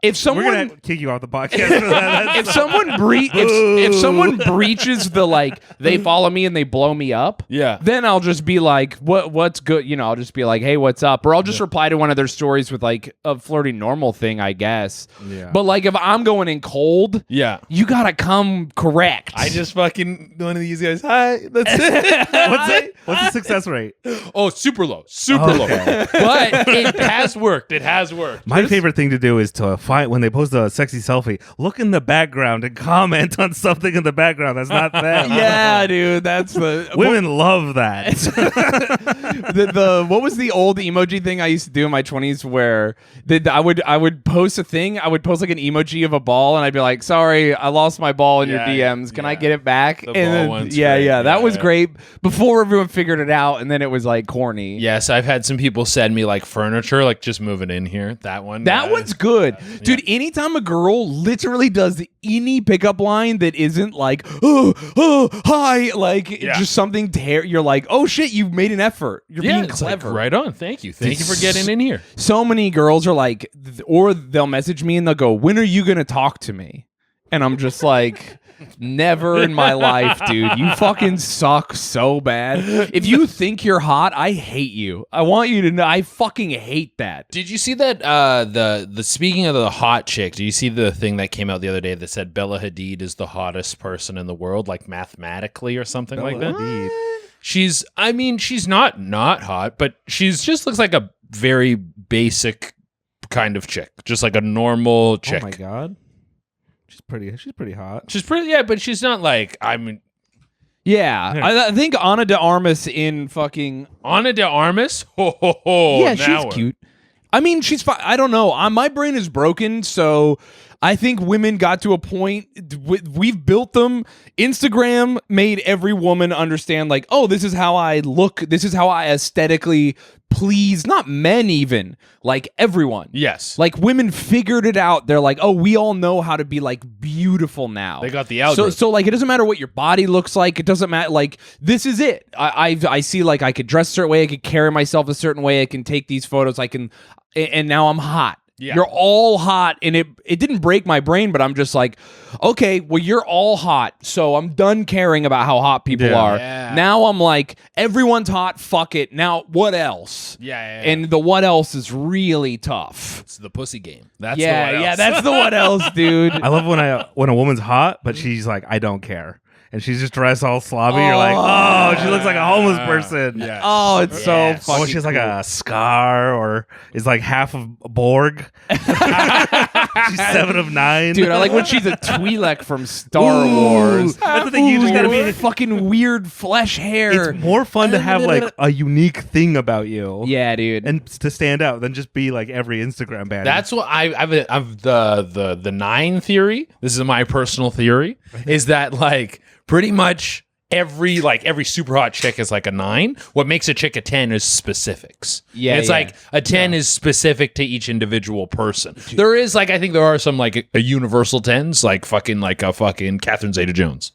If someone, we're gonna kick you off the podcast for that. if someone breaches the like they follow me and they blow me up, then I'll just be like, what's good? You know, I'll just be like, hey, what's up? Or I'll just reply to one of their stories with like a flirty normal thing, I guess. Yeah. But like if I'm going in cold, you gotta come correct. I just fucking one of these guys. Hi, that's it. What's the success rate? Oh, super low, low. But it has worked. It has worked. My favorite thing to do is to find when they post a sexy selfie, look in the background and comment on something in the background that's not them. Yeah, dude, that's the women love that. the what was the old emoji thing I used to do in my 20s where I would post a thing, I would post like an emoji of a ball and I'd be like, sorry, I lost my ball in your DMs. Can I get it back? The ball one's great. That was great before everyone figured it out, and then it was like corny. Yes, I've had some people send me like furniture, like just moving in here. That one's good. Dude, anytime a girl literally does any pickup line that isn't like, oh, hi, like just something you're like, oh shit, you've made an effort. You're being clever. Like, right on. Thank you for getting in here. So many girls are like, or they'll message me and they'll go, when are you going to talk to me? And I'm just like, never in my life, dude. You fucking suck so bad. If you think you're hot, I hate you. I want you to know I fucking hate that. Did you see that the speaking of the hot chick, do you see the thing that came out the other day that said Bella Hadid is the hottest person in the world, like mathematically or something like that? Hadid. She's not hot, but she's just looks like a very basic kind of chick. Just like a normal chick. Oh my god. She's pretty hot. She's pretty, but she's not like, I think Ana de Armas in fucking Ana de Armas. Yeah, she's cute. I mean, she's fine. I don't know. My brain is broken, so I think women got to a point. We've built them. Instagram made every woman understand, like, oh, this is how I look. This is how I aesthetically please, not men even, like everyone. Yes. Like women figured it out. They're like, oh, we all know how to be like beautiful now. They got the algorithm. So like, it doesn't matter what your body looks like. It doesn't matter. Like, this is it. I see, like, I could dress a certain way. I could carry myself a certain way. I can take these photos. And now I'm hot. Yeah. You're all hot, and it didn't break my brain, but I'm just like, okay, well, you're all hot, so I'm done caring about how hot people are. Yeah. Now I'm like, everyone's hot, fuck it. Now, what else? Yeah. And the what else is really tough. It's the pussy game. That's the what else. Yeah, that's the what else, dude. I love when a woman's hot, but she's like, I don't care. And she's just dressed all slobby. You're like, oh, she looks like a homeless person. Yes. Oh, it's so fucking she has like a scar or is like half of Borg. She's 7 of 9. Dude, I like when she's a Twi'lek from Star Ooh, Wars. that's the thing. You just gotta be. fucking weird flesh hair. It's more fun to have like a unique thing about you. Yeah, dude. And to stand out than just be like every Instagram baddie. That's what I've the 9 theory. This is my personal theory. Is that like pretty much every super hot chick is like a 9. What makes a chick a 10 is specifics. Yeah, it's yeah. like a 10 is specific to each individual person. There is like I think there are some like a universal 10s like a fucking Catherine Zeta-Jones.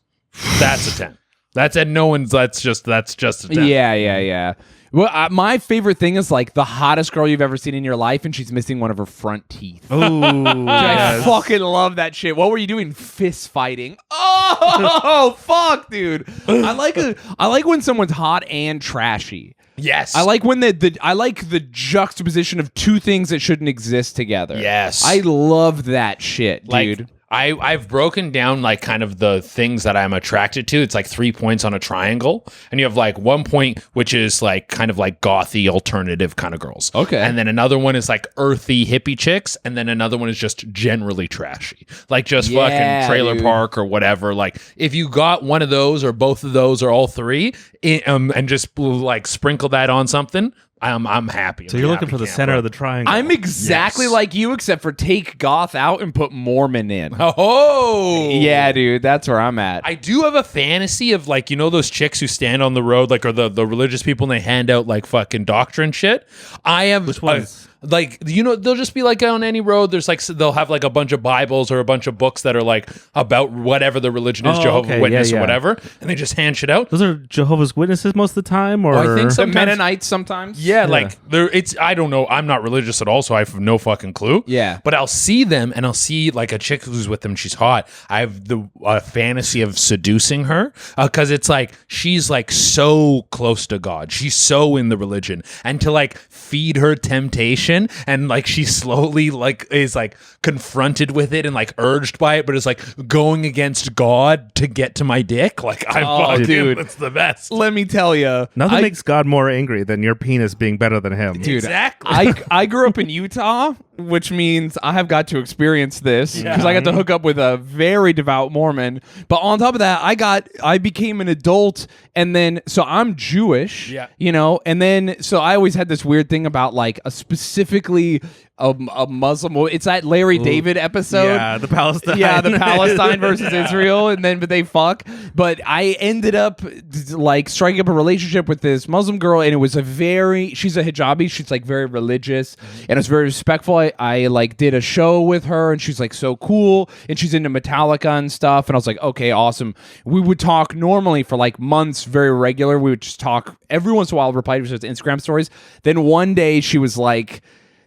That's a 10. That's at no one's. That's just a 10. Yeah. Well, my favorite thing is like the hottest girl you've ever seen in your life, and she's missing one of her front teeth. Ooh, I fucking love that shit. What were you doing? Fist fighting. Oh, fuck, dude. I like when someone's hot and trashy. Yes. I like when I like the juxtaposition of two things that shouldn't exist together. Yes. I love that shit, like, dude. I've broken down like kind of the things that I'm attracted to. It's like 3 points on a triangle, and you have like 1 point which is like kind of like gothy alternative kind of girls. Okay. And then another one is like earthy hippie chicks, and then another one is just generally trashy, like just fucking trailer dude. park or whatever. Like if you got one of those or both of those or all three, and just like sprinkle that on something, I'm happy. So you're looking for the center of the triangle. I'm exactly like you, except for take goth out and put Mormon in. Oh Yeah, dude, that's where I'm at. I do have a fantasy of like, you know, those chicks who stand on the road, like, or the religious people, and they hand out like fucking doctrine shit. I have Which ones? like, you know, they'll just be like on any road. There's like, they'll have like a bunch of Bibles or a bunch of books that are like about whatever the religion is, Oh, Jehovah's okay. Witness Yeah, or yeah. whatever, and they just hand shit out. Those are Jehovah's Witnesses most of the time, or I think so. The Sometimes- Mennonites sometimes. Yeah, like I don't know. I'm not religious at all, so I have no fucking clue. Yeah. But I'll see them, and I'll see like a chick who's with them. She's hot. I have the fantasy of seducing her because it's like she's like so close to God. She's so in the religion, and to like feed her temptation, and like she slowly like is like confronted with it and like urged by it, but it's like going against God to get to my dick. Like I'm dude. it's the best. Let me tell you, nothing makes God more angry than your penis being better than him. Dude, Exactly. I grew up in Utah, which means I have got to experience this because I got to hook up with a very devout Mormon. But on top of that, I became an adult, and then so I'm Jewish, you know, and then so I always had this weird thing about like a specifically a Muslim. It's that Larry David episode. Yeah, the Palestine. Yeah, the Palestine versus Israel, and then but they fuck. But I ended up like striking up a relationship with this Muslim girl, and it was she's a hijabi, she's like very religious, and it's very respectful. I like did a show with her, and she's like so cool, and she's into Metallica and stuff, and I was like, okay, awesome. We would talk normally for like months, very regular. We would just talk every once in a while, reply to each other's Instagram stories. Then one day she was like,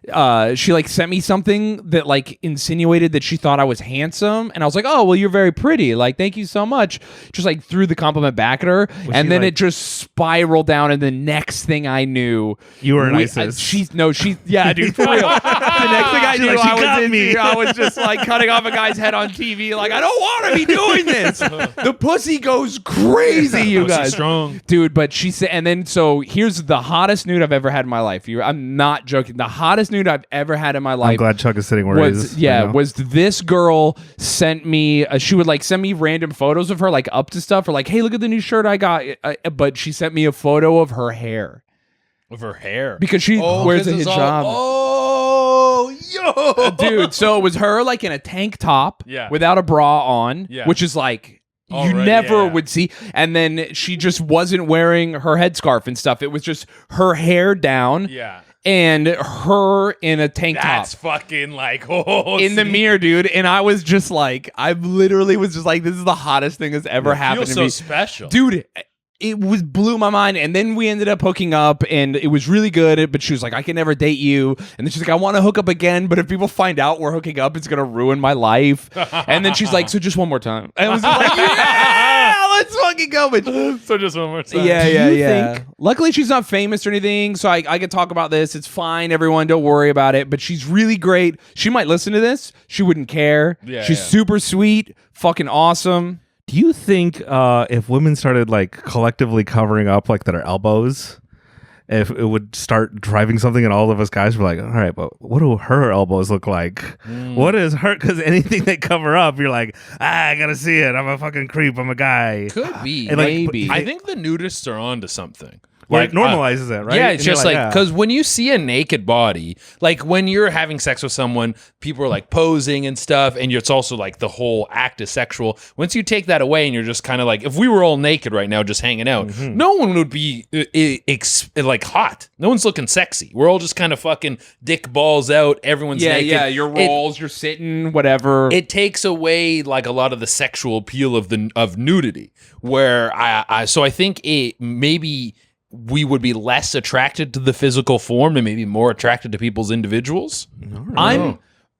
she like sent me something that like insinuated that she thought I was handsome, and I was like, oh well, you're very pretty, like thank you so much, just like threw the compliment back at her, and then it just spiraled down, and the next thing I knew, You were an ISIS. yeah, dude, for real. The next thing I knew, like, she got I was me. I was just like cutting off a guy's head on TV, like I don't want to be doing this. The pussy goes crazy, you Pussy guys, strong. dude. But she said, and then so here's the hottest nude I've ever had in my life. I'm not joking. The hottest nude I've ever had in my life. I'm glad Chuck is sitting where he is. Was this girl sent me? She would like send me random photos of her, like up to stuff, or like, hey, look at the new shirt I got. But she sent me a photo of her hair. Of her hair. Because she wears a hijab. Yo. Dude, so it was her like in a tank top without a bra on, which is like you Already, never would see. And then she just wasn't wearing her headscarf and stuff. It was just her hair down. Yeah. And her in a tank top. That's fucking like, In the mirror, dude. And I was just like, I literally was just like, this is the hottest thing that's ever happened to so me. special. Dude, it blew my mind. And then we ended up hooking up, and it was really good. But she was like, I can never date you. And then she's like, I want to hook up again, but if people find out we're hooking up, it's gonna ruin my life. And then she's like, so just one more time. And I was like, yeah, let's fucking go. But So just one more time. yeah. Luckily, she's not famous or anything, so I can talk about this. It's fine, everyone. Don't worry about it. But she's really great. She might listen to this. She wouldn't care. She's super sweet, fucking awesome. Do you think if women started like collectively covering up like their elbows if it would start driving something, and all of us guys were like, all right, but what do her elbows look like? What is her? Because anything they cover up, you're like, I gotta see it. I'm a fucking creep. I'm a guy. Could be. And, like, Maybe. I think the nudists are onto something. Like, normalizes it, right? Yeah, And it's you're just yeah. because when you see a naked body, like when you're having sex with someone, people are like posing and stuff, and it's also like the whole act is sexual. Once you take that away, and you're just kind of like, if we were all naked right now, just hanging out, no one would be like hot. No one's looking sexy. We're all just kind of fucking dick balls out. Everyone's naked. Yeah, your rolls, you're sitting, whatever. It takes away like a lot of the sexual appeal of nudity. Where I think it maybe we would be less attracted to the physical form and maybe more attracted to people's individuals.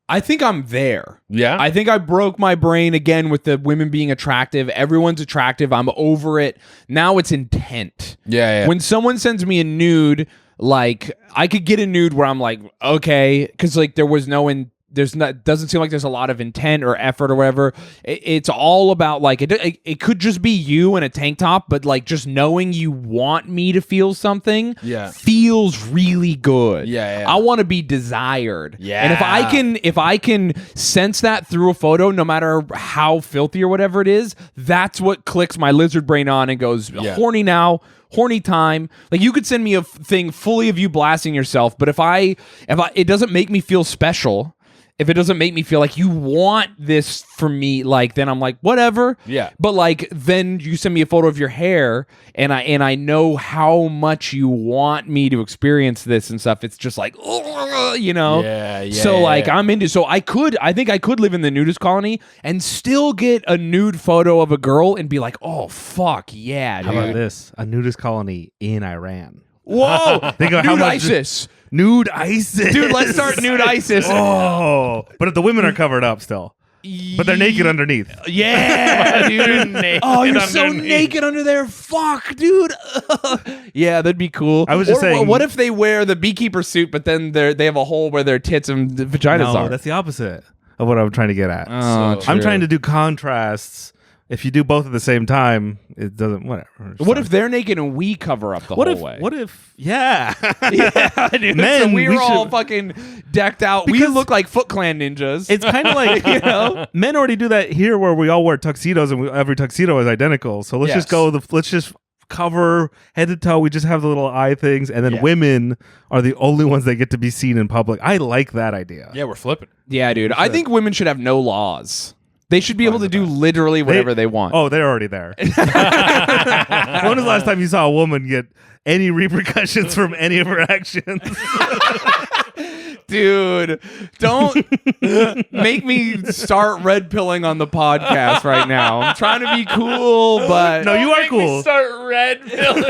I think I'm there. Yeah. I think I broke my brain again with the women being attractive. Everyone's attractive. I'm over it. Now it's intent. Yeah. When someone sends me a nude, like I could get a nude where I'm like, okay, because like there was no doesn't seem like there's a lot of intent or effort or whatever. It's all about like it could just be you in a tank top, but like just knowing you want me to feel something feels really good. Yeah. I want to be desired. Yeah. And if I can sense that through a photo, no matter how filthy or whatever it is, that's what clicks my lizard brain on and goes horny now. Horny time. Like you could send me a thing fully of you blasting yourself, but if it doesn't make me feel special, if it doesn't make me feel like you want this from me, like then I'm like whatever. Yeah. But like then you send me a photo of your hair, and I know how much you want me to experience this and stuff. It's just like, you know. Yeah. So like I'm into. So I think I could live in the nudist colony and still get a nude photo of a girl and be like, oh fuck yeah, dude. How about this? A nudist colony in Iran. Whoa, Think of how nude much ISIS. Nude ISIS. Dude, let's start nude ISIS. Oh, but if the women are covered up still, but they're naked underneath. Yeah, dude. Oh, you're so naked under there. Fuck, dude. Yeah, that'd be cool. I was just saying. What if they wear the beekeeper suit, but then they have a hole where their tits and vaginas are? That's the opposite of what I'm trying to get at. Oh, I'm true. trying to do contrasts. If you do both at the same time, it doesn't. Whatever. What if they're naked and we cover up the whole way? What if? Yeah. Yeah, dude. Men, so we're we all should- fucking decked out. We Because- look like Foot Clan ninjas. It's kind of like, you know? men already do that here, where we all wear tuxedos and every tuxedo is identical. So let's Yes. just go. Let's just cover head to toe. We just have the little eye things, and then women are the only ones that get to be seen in public. I like that idea. Yeah, we're flipping. Yeah, dude. I think women should have no laws. They should be able to do literally whatever they want. Oh, they're already there. When was the last time you saw a woman get any repercussions from any of her actions? Dude, don't make me start red pilling on the podcast right now. I'm trying to be cool, but No, you are cool. Start red pilling.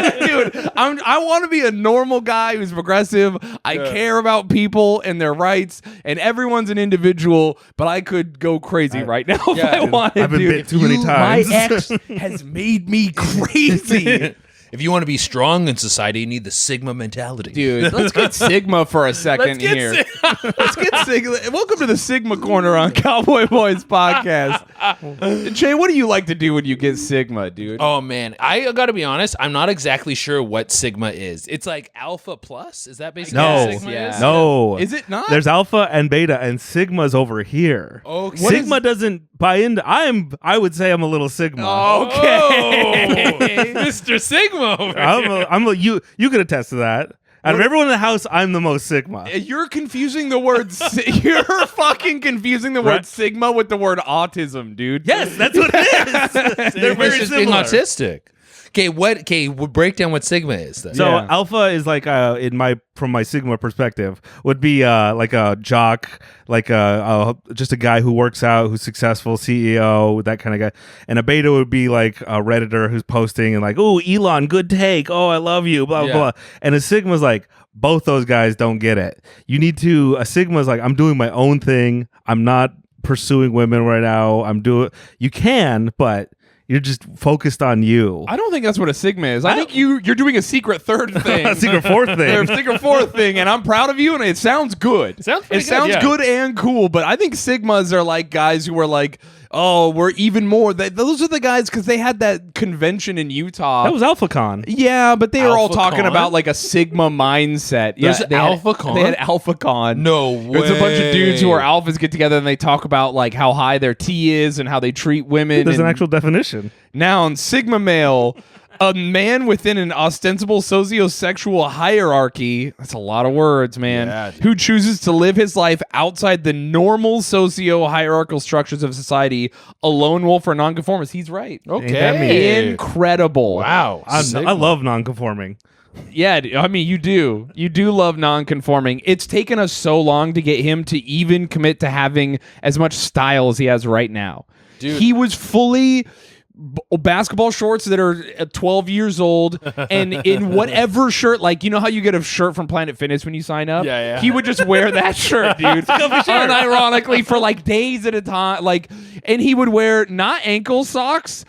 dude, I want to be a normal guy who's progressive. I care about people and their rights, and everyone's an individual. But I could go crazy right now if I wanted I've been to. bit too many times. My ex has made me crazy. If you want to be strong in society, you need the Sigma mentality. Dude, let's get Sigma for a second here. Let's get Sigma. Welcome to the Sigma Corner on Cowboy Boys Podcast. Che, what do you like to do when you get Sigma, dude? Oh man, I gotta be honest. I'm not exactly sure what Sigma is. It's like Alpha Plus. Is that basically No, what Sigma is? no. Is it not? There's alpha and beta, and sigma's over here. Okay. Sigma doesn't buy into. I would say I'm a little sigma. Okay. Mr. Sigma over I'm a, you could attest to that. Out of everyone in the house, I'm the most sigma. You're confusing the word. You're fucking confusing the word Right. Sigma with the word autism, dude. Yes, that's what it is. They're very just being similar. autistic. Okay, break down what Sigma is then. So Yeah. alpha is like from my sigma perspective would be like a jock, like just a guy who works out, who's successful, CEO, that kind of guy. And a beta would be like a redditor who's posting and like, "Oh, Elon, good take. Oh, I love you." Blah blah blah. And a sigma's like, both those guys don't get it. You need to. A sigma's like, I'm doing my own thing. I'm not pursuing women right now. You can, but you're just focused on you. I don't think that's what a Sigma is. I think you're doing a secret third thing. A secret fourth thing. Secret fourth thing, and I'm proud of you, and it sounds good. Sounds pretty It sounds good, yeah. good and cool, but I think Sigmas are like guys who are like, oh, we're even more. Those are the guys because they had that convention in Utah. That was AlphaCon. Yeah, but they were all talking AlphaCon? about like a Sigma mindset. There's yeah, AlphaCon? They had AlphaCon. No There's a bunch of dudes who way. are alphas get together and they talk about like how high their T is and how they treat women. There's an and actual definition. noun, Sigma male. A man within an ostensible sociosexual hierarchy, that's a lot of words, man, Yeah, dude. who chooses to live his life outside the normal socio-hierarchical structures of society, a lone wolf or nonconformist. He's right. that Okay. Incredible. Wow. I Sigma. love non-conforming. Yeah, I mean, you do. You do love non-conforming. It's taken us so long to get him to even commit to having as much style as he has right now. Dude. He was fully basketball shorts that are 12 years old and in whatever shirt, like, you know how you get a shirt from Planet Fitness when you sign up? Yeah. He would just wear that shirt, dude. Unironically for like days at a time. Like, and he would wear not ankle socks.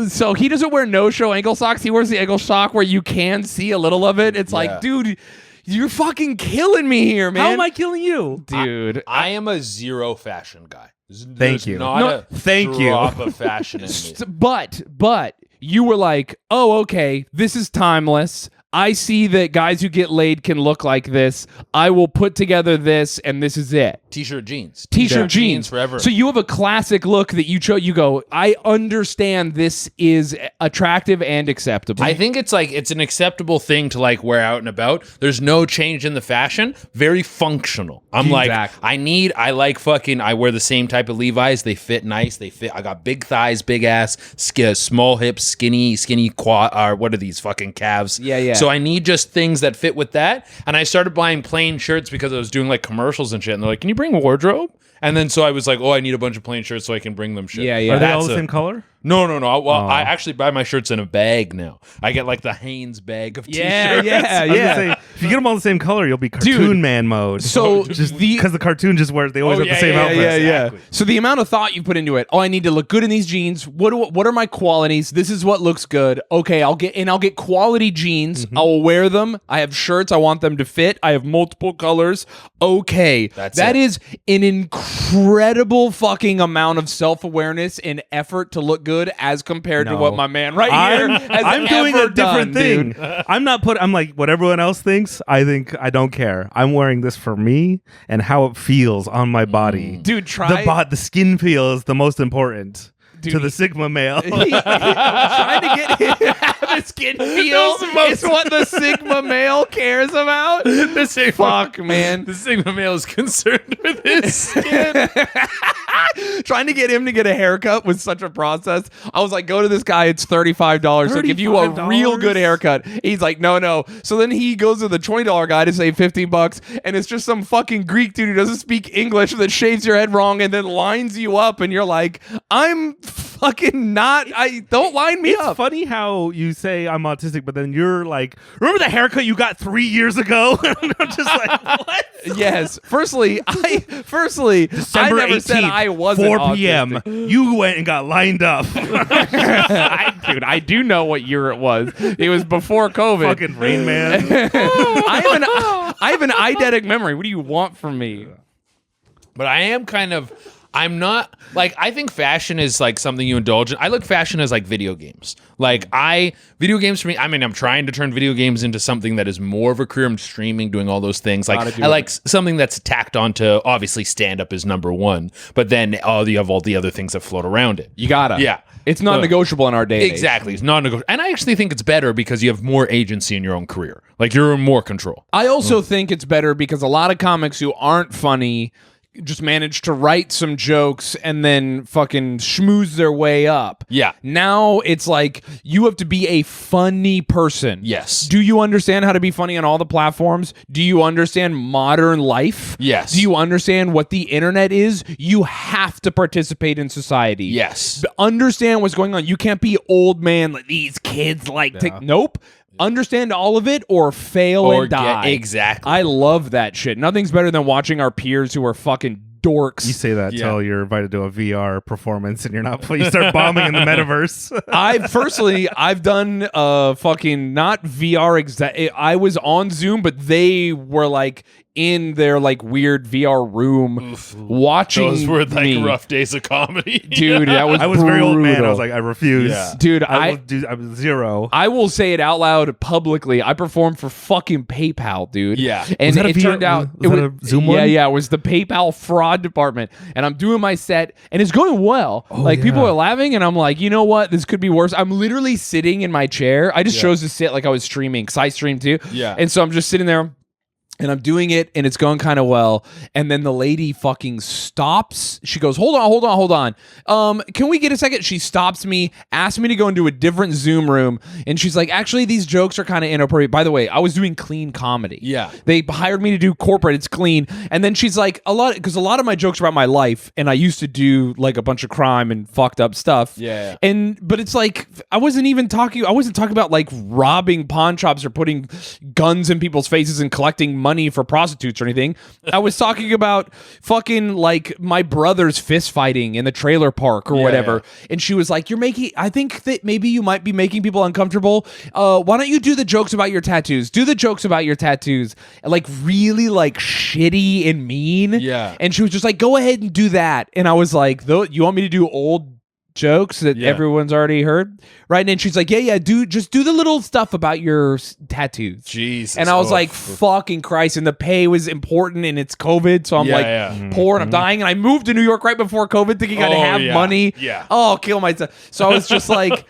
So he doesn't wear no-show ankle socks. He wears the ankle sock where you can see a little of it. It's Yeah. like, dude, you're fucking killing me here, man. How am I killing you? Dude. I am a zero fashion guy. Thank you. Not No, a thank you. drop of fashion in me. But you were like, oh, okay, this is timeless. I see that guys who get laid can look like this. I will put together this, and this is it. T-shirt jeans. T-shirt jeans forever. So you have a classic look that you chose. You go, I understand this is attractive and acceptable. I think it's like it's an acceptable thing to like wear out and about. There's no change in the fashion. Very functional. I'm Exactly. like, I wear the same type of Levi's. They fit nice. I got big thighs, big ass, small hips, skinny quad. What are these fucking calves? Yeah. So I need just things that fit with that. And I started buying plain shirts because I was doing like commercials and shit. And they're like, can you bring wardrobe? And then so I was like, oh, I need a bunch of plain shirts so I can bring them shit. Yeah. Are they all That's the same color? No. Well, I actually buy my shirts in a bag now. I get like the Hanes bag of Yeah, t-shirts. yeah, I was yeah. gonna say, if you get them all the same color, you'll be cartoon man mode. So just the because the cartoon just wears, they always have the same outfit. Exactly. So the amount of thought you put into it. Oh, I need to look good in these jeans. What are my qualities? This is what looks good. Okay, I'll get quality jeans. Mm-hmm. I will wear them. I have shirts. I want them to fit. I have multiple colors. Okay, that it. is an incredible fucking amount of self-awareness and effort to look good as compared to No. what my man right here has I'm doing ever a different done, thing. dude. I'm like what everyone else thinks. I think I don't care. I'm wearing this for me and how it feels on my body. Dude, try The skin feel is the most important to Dude, the Sigma male. trying to get him to have a skin feel is what the Sigma male cares about. The Sigma, Fuck, man. The Sigma male is concerned with his skin. Trying to get him to get a haircut was such a process. I was like, go to this guy, it's $35. He'll give you a $35? real good haircut. He's like, no. So then he goes to the $20 guy to save $50, and it's just some fucking Greek dude who doesn't speak English that shaves your head wrong and then lines you up, and you're like, I'm fucking not. Don't line me It's up. funny how you say I'm autistic, but then you're like, remember the haircut you got 3 years ago? And I'm just like, what? Yes. Firstly, I December never 18th, said I wasn't 4 p.m. autistic. You went and got lined up. Dude, I do know what year it was. It was before COVID. Fucking Rain Man. I have an eidetic memory. What do you want from me? But I'm not like, I think fashion is like something you indulge in. I look fashion as like video games. Like video games for me, I mean, I'm trying to turn video games into something that is more of a career. I'm streaming, doing all those things. Like I like something that's tacked onto, obviously stand up is number one, but then you have all the other things that float around it. You gotta. Yeah. It's not negotiable in our day. Exactly. It's non-negotiable. And I actually think it's better because you have more agency in your own career. Like you're in more control. I also think it's better because a lot of comics who aren't funny just manage to write some jokes and then fucking schmooze their way up. Yeah. Now it's like you have to be a funny person. Yes. Do you understand how to be funny on all the platforms? Do you understand modern life? Yes. Do you understand what the internet is? You have to participate in society. Yes. Understand what's going on. You can't be old man like these kids like nope. Understand all of it or fail and die. Exactly. I love that shit. Nothing's better than watching our peers who are fucking dorks. You say that till you're invited to a VR performance and you're not. You start bombing in the metaverse. I've done fucking not VR I was on Zoom, but they were like in their like weird VR room watching Those were like me. rough days of comedy. Dude, that was I was a very old man. I brutal. was like, I refuse. Yeah. Dude, I was zero. I will say it out loud publicly. I performed for fucking PayPal, dude. Yeah. And Was that a it VR turned out was that a Zoom yeah, one? yeah, it was the PayPal fraud department. And I'm doing my set and it's going well. Like people yeah. are laughing and I'm like, you know what? This could be worse. I'm literally sitting in my chair. I just chose to sit like I was streaming because I stream too. Yeah. And so I'm just sitting there. And I'm doing it, and it's going kind of well. And then the lady fucking stops. She goes, hold on. Can we get a second? She stops me, asks me to go into a different Zoom room. And she's like, actually, these jokes are kind of inappropriate. By the way, I was doing clean comedy. Yeah. They hired me to do corporate. It's clean. And then she's like, because a lot of my jokes are about my life. And I used to do like a bunch of crime and fucked up stuff. Yeah. But it's like, I wasn't talking about like robbing pawn shops or putting guns in people's faces and collecting money for prostitutes or anything. I was talking about fucking like my brother's fist fighting in the trailer park or whatever. yeah. And she was like, I think that maybe you might be making people uncomfortable. Why don't you do the jokes about your tattoos? Do the jokes about your tattoos. Like really like shitty and mean. Yeah. And she was just like, go ahead and do that. And I was like, you want me to do old jokes that everyone's already heard, right? And then she's like, yeah, just do the little stuff about your tattoos. Jesus. And I was like, fucking Christ. And the pay was important and it's COVID. So I'm poor and I'm dying. And I moved to New York right before COVID thinking I'd have money. Yeah. Oh, kill myself. So I was just like,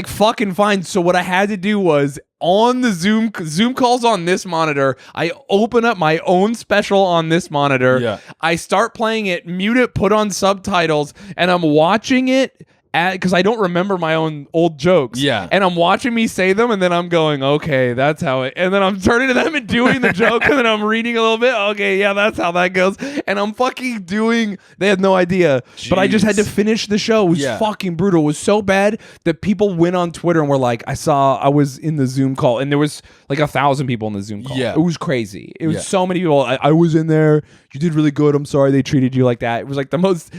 fucking fine. So what I had to do was on the Zoom calls on this monitor, I open up my own special on this monitor. Yeah. I start playing it, mute it, put on subtitles, and I'm watching it because I don't remember my own old jokes. Yeah. And I'm watching me say them, and then I'm going, okay, that's how it. And then I'm turning to them and doing the joke, and then I'm reading a little bit. Okay, yeah, that's how that goes. And I'm fucking doing. They had no idea, but I just had to finish the show. It was fucking brutal. It was so bad that people went on Twitter and were like, I was in the Zoom call, and there was like 1,000 people in the Zoom call. Yeah. It was crazy. It was so many people. I was in there. You did really good. I'm sorry they treated you like that. It was like the most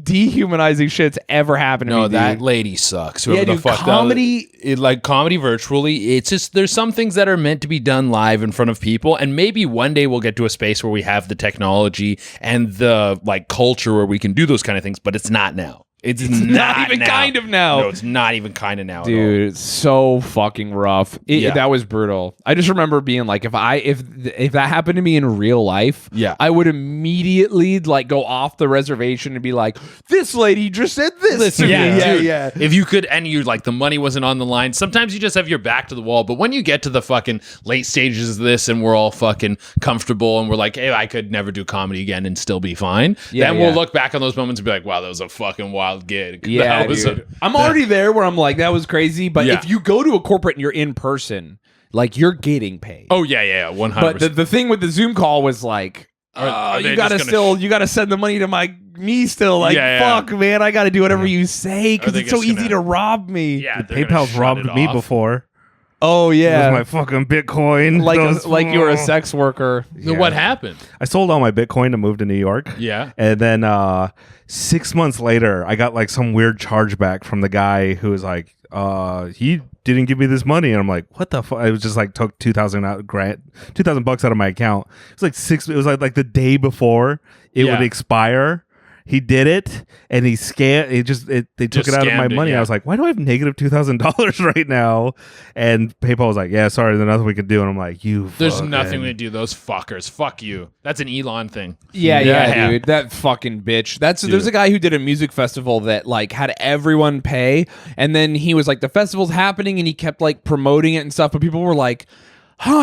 dehumanizing shit's ever happened to me. That lady sucks. Whoever Yeah, the dude, fuck comedy- like comedy virtually. It's just there's some things that are meant to be done live in front of people, and maybe one day we'll get to a space where we have the technology and the like culture where we can do those kind of things. But it's not now. It's not even now. kind of now. No, it's not even kind of now. Dude, it's so fucking rough. That was brutal. I just remember being like, if that happened to me in real life, I would immediately like go off the reservation and be like, this lady just said this to me. Yeah. If you could, and you like the money wasn't on the line. Sometimes you just have your back to the wall. But when you get to the fucking late stages of this, and we're all fucking comfortable, and we're like, hey, I could never do comedy again and still be fine. Then we'll look back on those moments and be like, wow, that was a fucking wild gig. Yeah, dude. I'm already there where I'm like, that was crazy. But if you go to a corporate and you're in person, like you're getting paid. Oh yeah, 100%. But the thing with the Zoom call was like, Are they you gotta just gonna you gotta send the money to me still. Like, fuck, man, I gotta do whatever you say because they it's so just easy gonna- to rob me. Yeah, they're gonna PayPal's shut robbed it me off. before. Oh yeah. With my fucking Bitcoin. like you were a sex worker. So what happened? I sold all my Bitcoin to move to New York. Yeah. And then 6 months later, I got like some weird chargeback from the guy who was like, he didn't give me this money. And I'm like, what the fuck? I was just like took $2,000 out of my account. It was like it was like the day before it would expire. He did it, and he scanned. They took Just it out of my scammed it, money. yeah. I was like, "Why do I have negative $2,000 right now?" And PayPal was like, "Yeah, sorry, there's nothing we can do." And I'm like, "You." There's fucking-" nothing to do. Those fuckers. Fuck you. That's an Elon thing. Yeah, dude. That fucking bitch. There's a guy who did a music festival that like had everyone pay, and then he was like, the festival's happening, and he kept like promoting it and stuff, but people were like,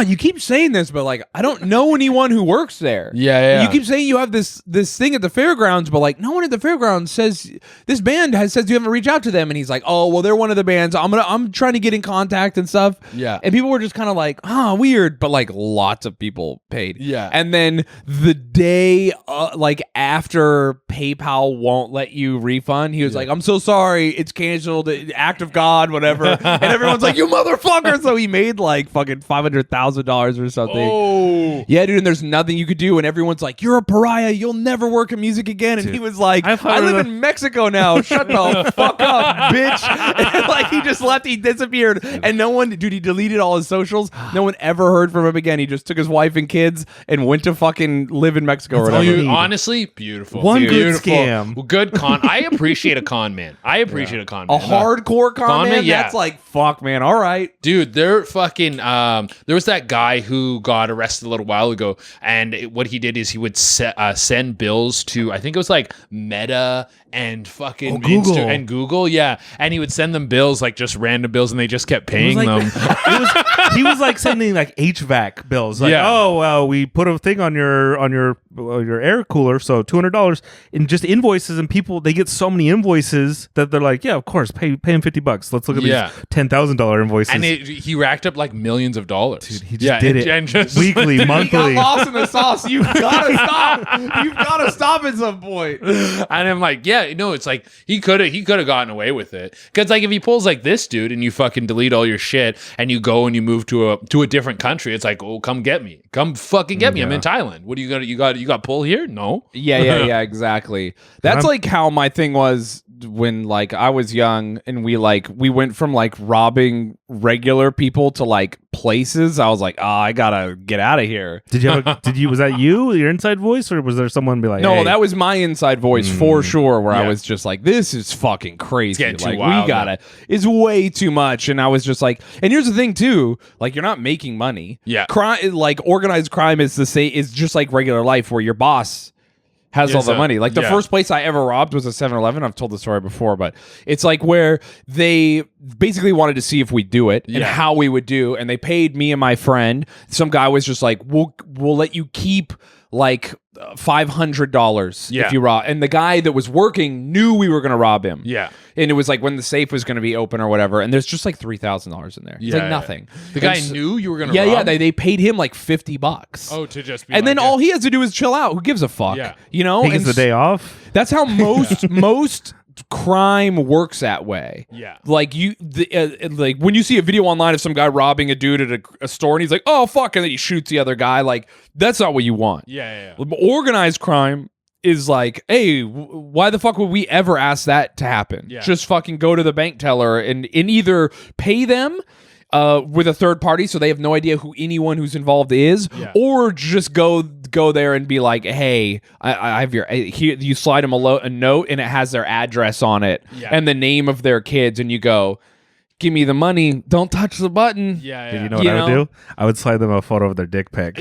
you keep saying this, but like I don't know anyone who works there. Yeah. You keep saying you have this thing at the fairgrounds, but like no one at the fairgrounds says this band says you haven't reached out to them. And he's like, oh well, they're one of the bands. I'm trying to get in contact and stuff. Yeah. And people were just kind of like, weird, but like lots of people paid. Yeah. And then the day like after PayPal won't let you refund, he was like, I'm so sorry, it's canceled, act of God, whatever. And everyone's like, you motherfucker. So he made like fucking $500,000 $100,000 or something. Oh. Yeah, dude, and there's nothing you could do, and everyone's like, "You're a pariah. You'll never work in music again." And he was like, "I live in Mexico now. Shut the fuck up, bitch." And like he just left. He disappeared, and no one, dude. He deleted all his socials. No one ever heard from him again. He just took his wife and kids and went to fucking live in Mexico or whatever. Honestly, beautiful. One good Beautiful. scam. Well, good con. I appreciate a con man. I appreciate a con man. A hardcore con man. Yeah. That's like fuck, man. All right, dude. They're fucking. There was that guy who got arrested a little while ago, and what he did is he would send bills to, I think it was like Meta and fucking Google. and Google, yeah. And he would send them bills, like just random bills, and they just kept paying them. He was like sending like HVAC bills. Like, Yeah. oh well, we put a thing on your air cooler, so $200, and just invoices. And people, they get so many invoices that they're like, yeah, of course, pay him $50. Let's look at Yeah. these $10,000 invoices. And he racked up like millions of dollars. Dude, he just did it and just weekly, he got monthly. lost in the sauce. You gotta stop. You've gotta stop at some point. And I'm like, yeah, no, it's like he could have gotten away with it. Because like if he pulls like this dude and you fucking delete all your shit and you go and you move to a different country, it's like, oh, come get me, come fucking get me. I'm in Thailand. What do you got pull here? No. Yeah, exactly. That's like how my thing was when like I was young and we went from like robbing regular people to like places. I was like, oh, I gotta get out of here. Was that your inside voice, or was there someone be like, No, hey? that was my inside voice for sure, where I Yeah. was just like, this is fucking crazy. getting too Like wild, we gotta, it's way too much. And I was just like, and here's the thing too, like you're not making money. Yeah. Crime, like organized crime is just like regular life where your boss has all the money. Like the first place I ever robbed was a 7-Eleven. I've told the story before, but it's like where they basically wanted to see if we'd do it and how we would do. And they paid me and my friend. Some guy was just like, we'll let you keep like $500 if you rob. And the guy that was working knew we were going to rob him. Yeah. And it was like when the safe was going to be open or whatever. And there's just like $3,000 in there. It's like nothing. The guy knew you were going to rob. rob? They paid him like $50. Oh, to just be and then all he has to do is chill out. Who gives a fuck? Yeah. You know? he gets the day off? That's how most crime works that way. Yeah. Like like when you see a video online of some guy robbing a dude at a store and he's like, oh fuck, and then he shoots the other guy, like that's not what you want. Yeah. Organized crime is like, hey, why the fuck would we ever ask that to happen? Yeah. Just fucking go to the bank teller and either pay them with a third party so they have no idea who anyone who's involved is, or just go there and be like, hey, I have your here. You slide them a note and it has their address on it and the name of their kids, and you go, give me the money, don't touch the button. Yeah. You know what I would do? I would slide them a photo of their dick pic.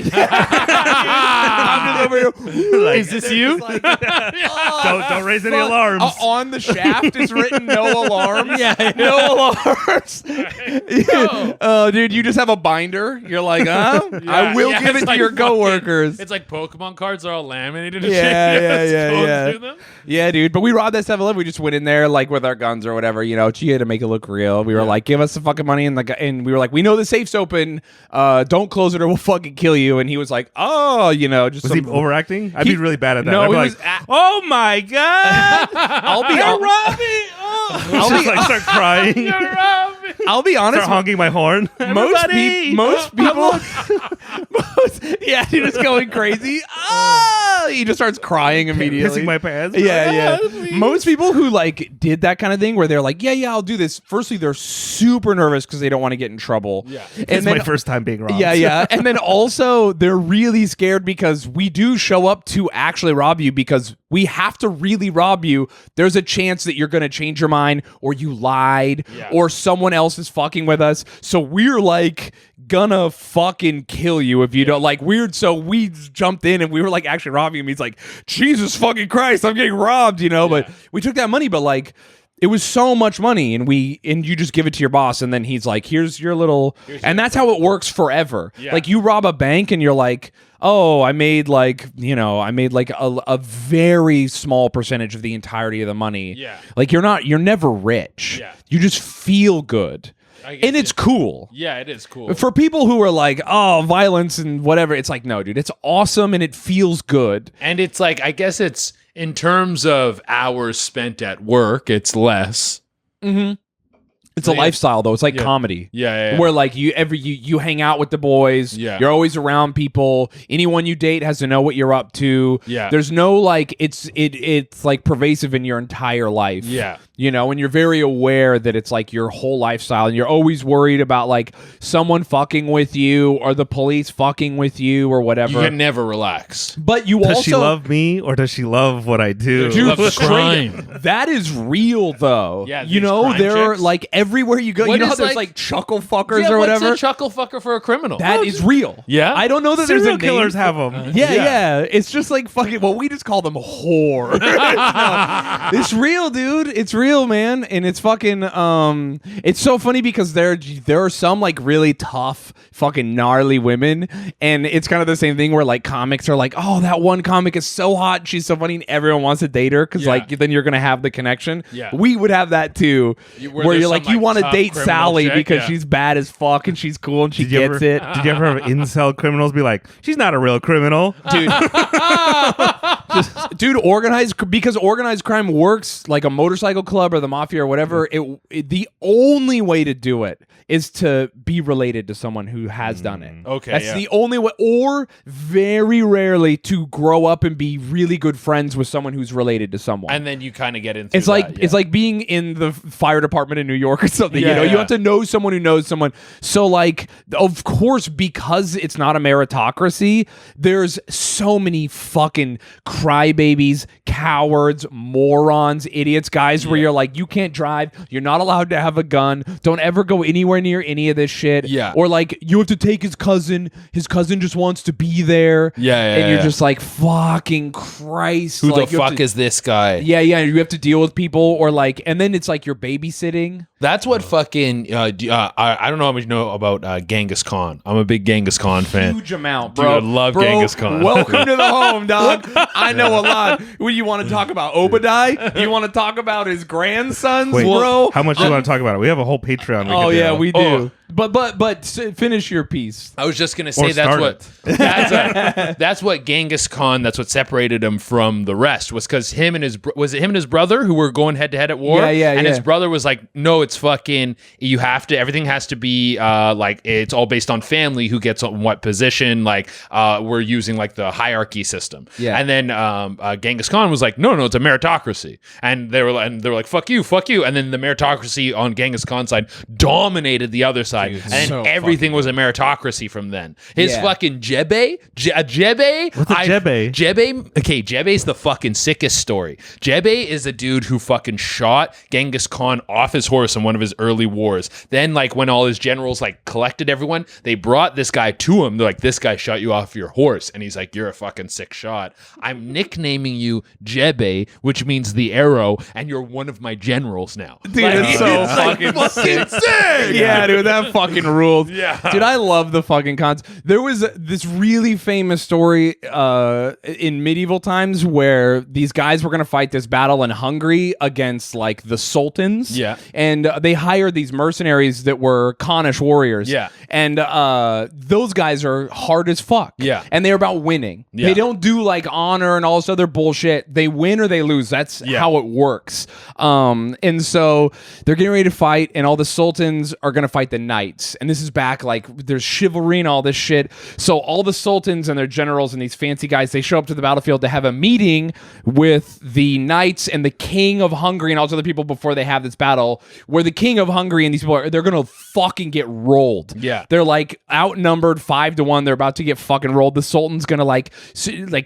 I'm just over here. Like, is this you? Like, don't raise any alarms. On the shaft is written no alarms. No alarms. Oh, dude, you just have a binder. You're like, I will give it to like your coworkers. It's like Pokemon cards are all laminated. Yeah. Yeah, dude. But we robbed that 7-Eleven. We just went in there like with our guns or whatever. You know, she had to make it look real. We were like, give us the fucking money, and we were like, we know the safe's open. Don't close it or we'll fucking kill you. And he was like, oh, you know, just was he overacting? I'd be really bad at that. No, I'd be he like, was oh my god, I'll be you're robbing. I'll just like start crying. I'll be honest. Start honking my horn. Most people, yeah, he was going crazy. He just starts crying immediately. Pissing my pants. Yeah. Most people who like did that kind of thing where they're like, yeah, I'll do this. Firstly, they're super nervous because they don't want to get in trouble. Yeah. It's my first time being robbed. Yeah. And then also they're really scared because we do show up to actually rob you because we have to really rob you. There's a chance that you're going to change your mind or you lied or someone else is fucking with us. So we're like gonna fucking kill you if you don't like weird. So we jumped in and we were like actually robbing him. He's like, Jesus fucking Christ, I'm getting robbed, you know, but we took that money, but like it was so much money and you just give it to your boss and then he's like, here's your little, and that's how it works forever. Like you rob a bank and you're like, oh, I made like a very small percentage of the entirety of the money. Yeah. Like you're never rich. Yeah. You just feel good. And it's cool. Yeah, it is cool. For people who are like, oh, violence and whatever, it's like, no, dude, it's awesome and it feels good. And it's like, I guess it's in terms of hours spent at work, it's less. Mm-hmm. It's a lifestyle though. It's like comedy. Yeah. Where like you hang out with the boys. Yeah. You're always around people. Anyone you date has to know what you're up to. Yeah. There's no like it's like pervasive in your entire life. Yeah. You know, and you're very aware that it's like your whole lifestyle, and you're always worried about like someone fucking with you or the police fucking with you or whatever. You can never relax. But you Does also she love me or does she love what I do? Dude, love the straight- crime. That is real though. Yeah, you these know, crime there are chicks. like everywhere you go. What You know is, how there's like- like chuckle fuckers Yeah, or what's whatever. a chuckle fucker for a criminal? That is real. Yeah? I don't know that Serial there's a killers name. have them. Yeah. It's just like fucking. Well, we just call them whore. No, it's real, dude. It's real, man, and it's fucking. It's so funny because there are some like really tough, fucking gnarly women, and it's kind of the same thing where like comics are like, oh, that one comic is so hot, and she's so funny, and everyone wants to date her because like then you're gonna have the connection. Yeah. We would have that too, where where there's you're like, some, you like, want to tough date criminal Sally chick, because yeah. she's bad as fuck and she's cool and she gets it. Did you ever have incel criminals be like, she's not a real criminal? Dude, because organized crime works like a motorcycle club or the mafia or whatever. The only way to do it is to be related to someone who has done it. Okay, That's yeah. the only way, or very rarely to grow up and be really good friends with someone who's related to someone. And then you kind of get into It's like that, yeah. it's like being in the fire department in New York or something. Yeah, you know, yeah. you have to know someone who knows someone. So like, of course, because it's not a meritocracy, there's so many fucking crybabies, cowards, morons, idiots, guys where you're like, you can't drive, you're not allowed to have a gun, don't ever go anywhere near any of this shit. Yeah. Or like, you have to take his cousin just wants to be there. Yeah, and you're yeah. just like, fucking Christ. Who like, the fuck is this guy? Yeah, you have to deal with people or like, and then it's like you're babysitting. That's what fucking. I don't know how much you know about Genghis Khan. I'm a big Genghis Khan fan. Huge amount, Dude, bro. I love Genghis Khan. Welcome to the home, dog. I know a lot. When you want to talk about Obadiah, you want to talk about his grandsons, Wait, bro. how much do you want to talk about it? We have a whole Patreon. Oh can yeah, do. we do. Oh. But finish your piece. I was just gonna say Or that's start that's what Genghis Khan. That's what separated him from the rest was because him and his brother who were going head to head at war. And his brother was like, no, it's fucking. You have to. Everything has to be like it's all based on family. Who gets on what position? Like we're using like the hierarchy system. Yeah. And then Genghis Khan was like, no, it's a meritocracy. And they were like, fuck you. And then the meritocracy on Genghis Khan's side dominated the other side. And then so everything was a meritocracy from then. His Yeah. fucking Jebe. What's a Jebe? Jebe's the fucking sickest story. Jebe is a dude who fucking shot Genghis Khan off his horse in one of his early wars. Then, like, when all his generals, like, collected everyone, they brought this guy to him. They're like, this guy shot you off your horse. And he's like, you're a fucking sick shot. I'm nicknaming you Jebe, which means the arrow, and you're one of my generals now. Dude, Like, it's so like, fucking sick. Yeah, dude, that fucking rules. Yeah. Dude, I love the fucking cons. There was this really famous story in medieval times where these guys were going to fight this battle in Hungary against like the sultans. Yeah. And they hired these mercenaries that were Khanish warriors. Yeah. And those guys are hard as fuck. Yeah. And they're about winning. Yeah. They don't do like honor and all this other bullshit. They win or they lose. That's how it works. And so they're getting ready to fight, and all the sultans are going to fight the knights. And this is back like there's chivalry and all this shit. So all the sultans and their generals and these fancy guys, they show up to the battlefield to have a meeting with the knights and the king of Hungary and all these other people before they have this battle, where the king of Hungary and these people they're going to fucking get rolled. Yeah. They're like outnumbered 5-1. They're about to get fucking rolled. The sultan's going to like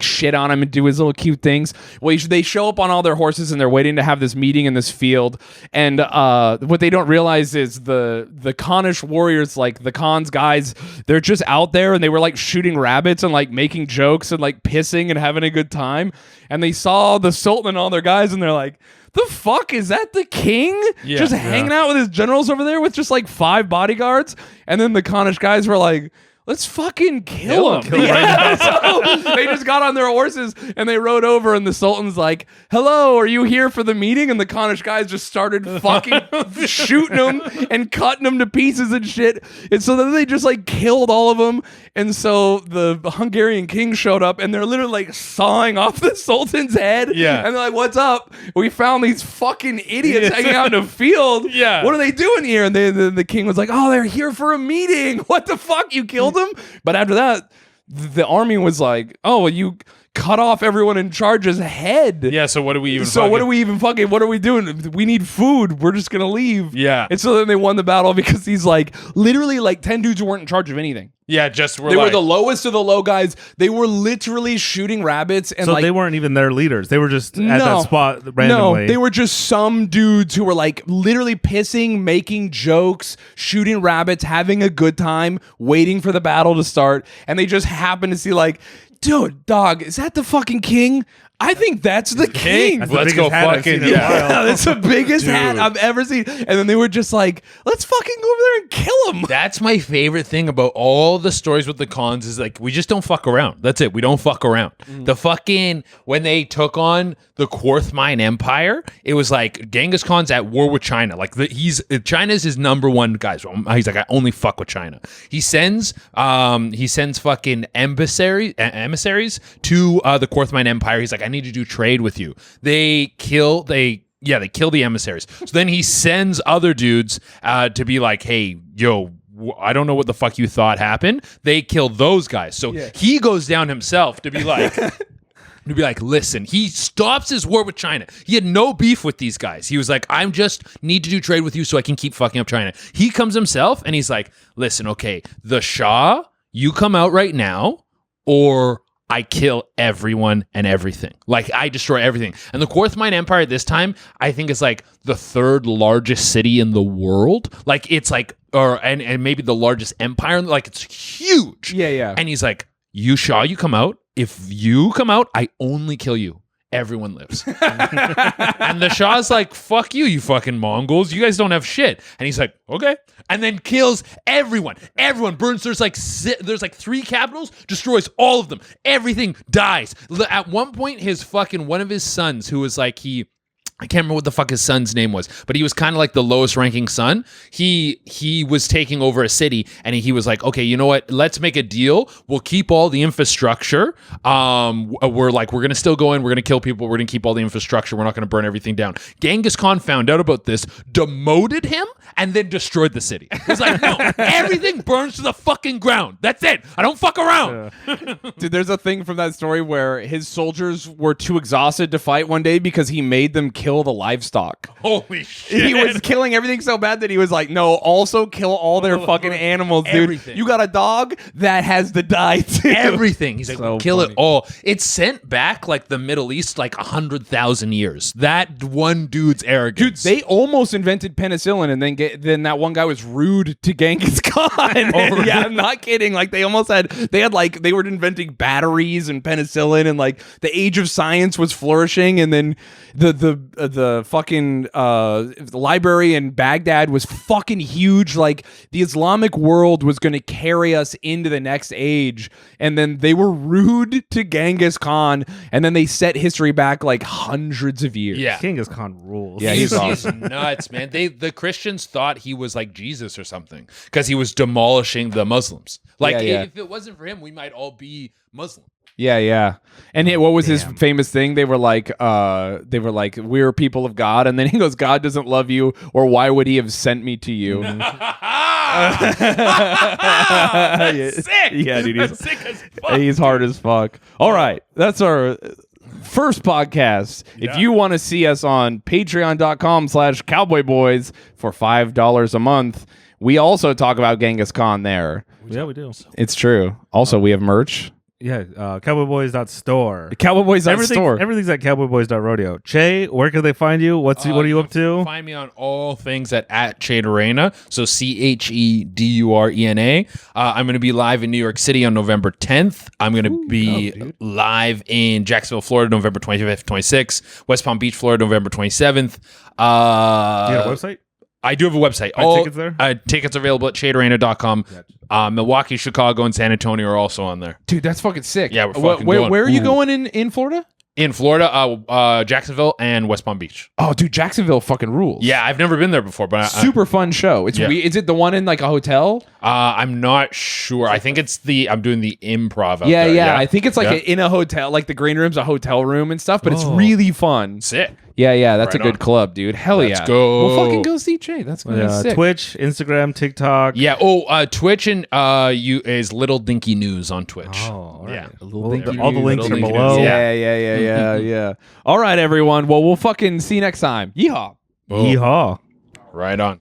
shit on him and do his little cute things. Well, they show up on all their horses and they're waiting to have this meeting in this field. And what they don't realize is the Khanish warriors, like the Khan's guys, they're just out there and they were like shooting rabbits and like making jokes and like pissing and having a good time. And they saw the Sultan and all their guys and they're like, the fuck is that the king? Yeah. Just hanging out with his generals over there with just like 5 bodyguards. And then the Khanish guys were like, let's fucking kill him. Kill him right So they just got on their horses and they rode over, and the Sultan's like, hello, are you here for the meeting? And the Cornish guys just started fucking shooting them and cutting them to pieces and shit. And so then they just like killed all of them. And so the Hungarian king showed up, and they're literally like sawing off the Sultan's head. Yeah. And they're like, what's up? We found these fucking idiots hanging out in the field. Yeah. What are they doing here? And the king was like, oh, they're here for a meeting. What the fuck? You killed them? But after that, the army was like, oh, well, you cut off everyone in charge's head. Yeah, so what do we even What are we doing? We need food. We're just going to leave. Yeah. And so then they won the battle because these like literally like 10 dudes who weren't in charge of anything. Yeah, just They were the lowest of the low guys. They were literally shooting rabbits, and So like they weren't even their leaders. They were just at that spot randomly. No, they were just some dudes who were like literally pissing, making jokes, shooting rabbits, having a good time, waiting for the battle to start, and they just happened to see like, dude, dog, is that the fucking king? I think that's the king. That's the Let's biggest go hat I've fucking seen in a while. Yeah, that's the biggest hat Dude. I've ever seen. And then they were just like, let's fucking go over there and kill him. That's my favorite thing about all the stories with the Khans is like we just don't fuck around. That's it. We don't fuck around. The fucking when they took on the Quarthmine Empire, it was like Genghis Khan's at war with China. Like China's his number one guy. So he's like, I only fuck with China. He sends fucking emissaries to the Quarthmine Empire. He's like, I need to do trade with you. They kill the emissaries. So then he sends other dudes to be like, hey, yo, I don't know what the fuck you thought happened. They kill those guys. So he goes down himself to be like, listen, he stops his war with China. He had no beef with these guys. He was like, I just need to do trade with you so I can keep fucking up China. He comes himself and he's like, listen, okay, the Shah, you come out right now or I kill everyone and everything. Like, I destroy everything. And the Quarthmine Empire at this time, I think is like the third largest city in the world. Like, it's like, and maybe the largest empire. Like, it's huge. Yeah. And he's like, you Shah, you come out. If you come out, I only kill you. Everyone lives. And the Shah's like, fuck you, you fucking Mongols. You guys don't have shit. And he's like, okay. And then kills everyone. Everyone burns. There's like 3 capitals, destroys all of them. Everything dies. At one point, one of his sons, who was like, I can't remember what the fuck his son's name was, but he was kind of like the lowest ranking son. He was taking over a city, and he was like, okay, you know what? Let's make a deal. We'll keep all the infrastructure. We're going to still go in. We're going to kill people. We're going to keep all the infrastructure. We're not going to burn everything down. Genghis Khan found out about this, demoted him, and then destroyed the city. He was like, no, everything burns to the fucking ground. That's it. I don't fuck around. Dude, there's a thing from that story where his soldiers were too exhausted to fight one day because he made them kill the livestock. Holy shit. He was killing everything so bad that he was like, no, also kill all their fucking animals, dude. Everything. You got a dog that has to die too. Everything. He's like, So kill funny. it all. It's sent back like the Middle East like 100,000 years. That one dude's Dude, arrogance. they almost invented penicillin, and then that one guy was rude to Genghis Khan. really? Yeah, I'm not kidding. Like they were inventing batteries and penicillin, and like the age of science was flourishing, and then the fucking the library in Baghdad was fucking huge. Like the Islamic world was going to carry us into the next age, and then they were rude to Genghis Khan, and then they set history back like hundreds of years. yeah. Genghis Khan rules. Yeah, he's awesome. Nuts, man. The Christians thought he was like Jesus or something because he was demolishing the Muslims. Like Yeah. if it wasn't for him, we might all be Muslim. Yeah. And what was his famous thing? They were like, we're people of God. And then he goes, God doesn't love you, or why would he have sent me to you? That's sick. Yeah, dude. That's sick as fuck. He's hard as fuck. All right. That's our first podcast. If you want to see us on patreon.com/cowboyboys for $5 a month, we also talk about Genghis Khan there. Yeah, we do. It's true. Also, we have merch. Yeah, cowboyboys.store. Cowboyboys.store. Everything's at cowboyboys.rodeo. Che, where can they find you? What are you up to? Find me on all things at Che Durena. So CheDurena. I'm going to be live in New York City on November 10th. I'm going to be live in Jacksonville, Florida, November 25th, 26th. West Palm Beach, Florida, November 27th. You got a website? I do have a website. Buy tickets there? Tickets available at CheDurena.com. Milwaukee, Chicago, and San Antonio are also on there. Dude, that's fucking sick. Yeah, we're fucking going. Where are you Ooh. going in Florida? In Florida, Jacksonville and West Palm Beach. Oh, dude, Jacksonville fucking rules. Yeah, I've never been there before, but Super fun show. It's Yeah. is it the one in like a hotel? I'm not sure. I think it's I'm doing the improv out Yeah, there. yeah. I think it's like Yeah. in a hotel, like the green room's a hotel room and stuff, but it's Oh. really fun. Sick. Yeah, that's Right a good on. club, dude. Hell Let's yeah. go. We'll fucking go see Che. That's gonna be sick. Twitch, Instagram, TikTok. Yeah. Twitch and is Little Dinky News on Twitch. Oh, all right. Yeah. Well, all the links are Little below. Dinky Yeah. Yeah. All right, everyone. Well, we'll fucking see you next time. Yeehaw. Boom. Yeehaw. Right on.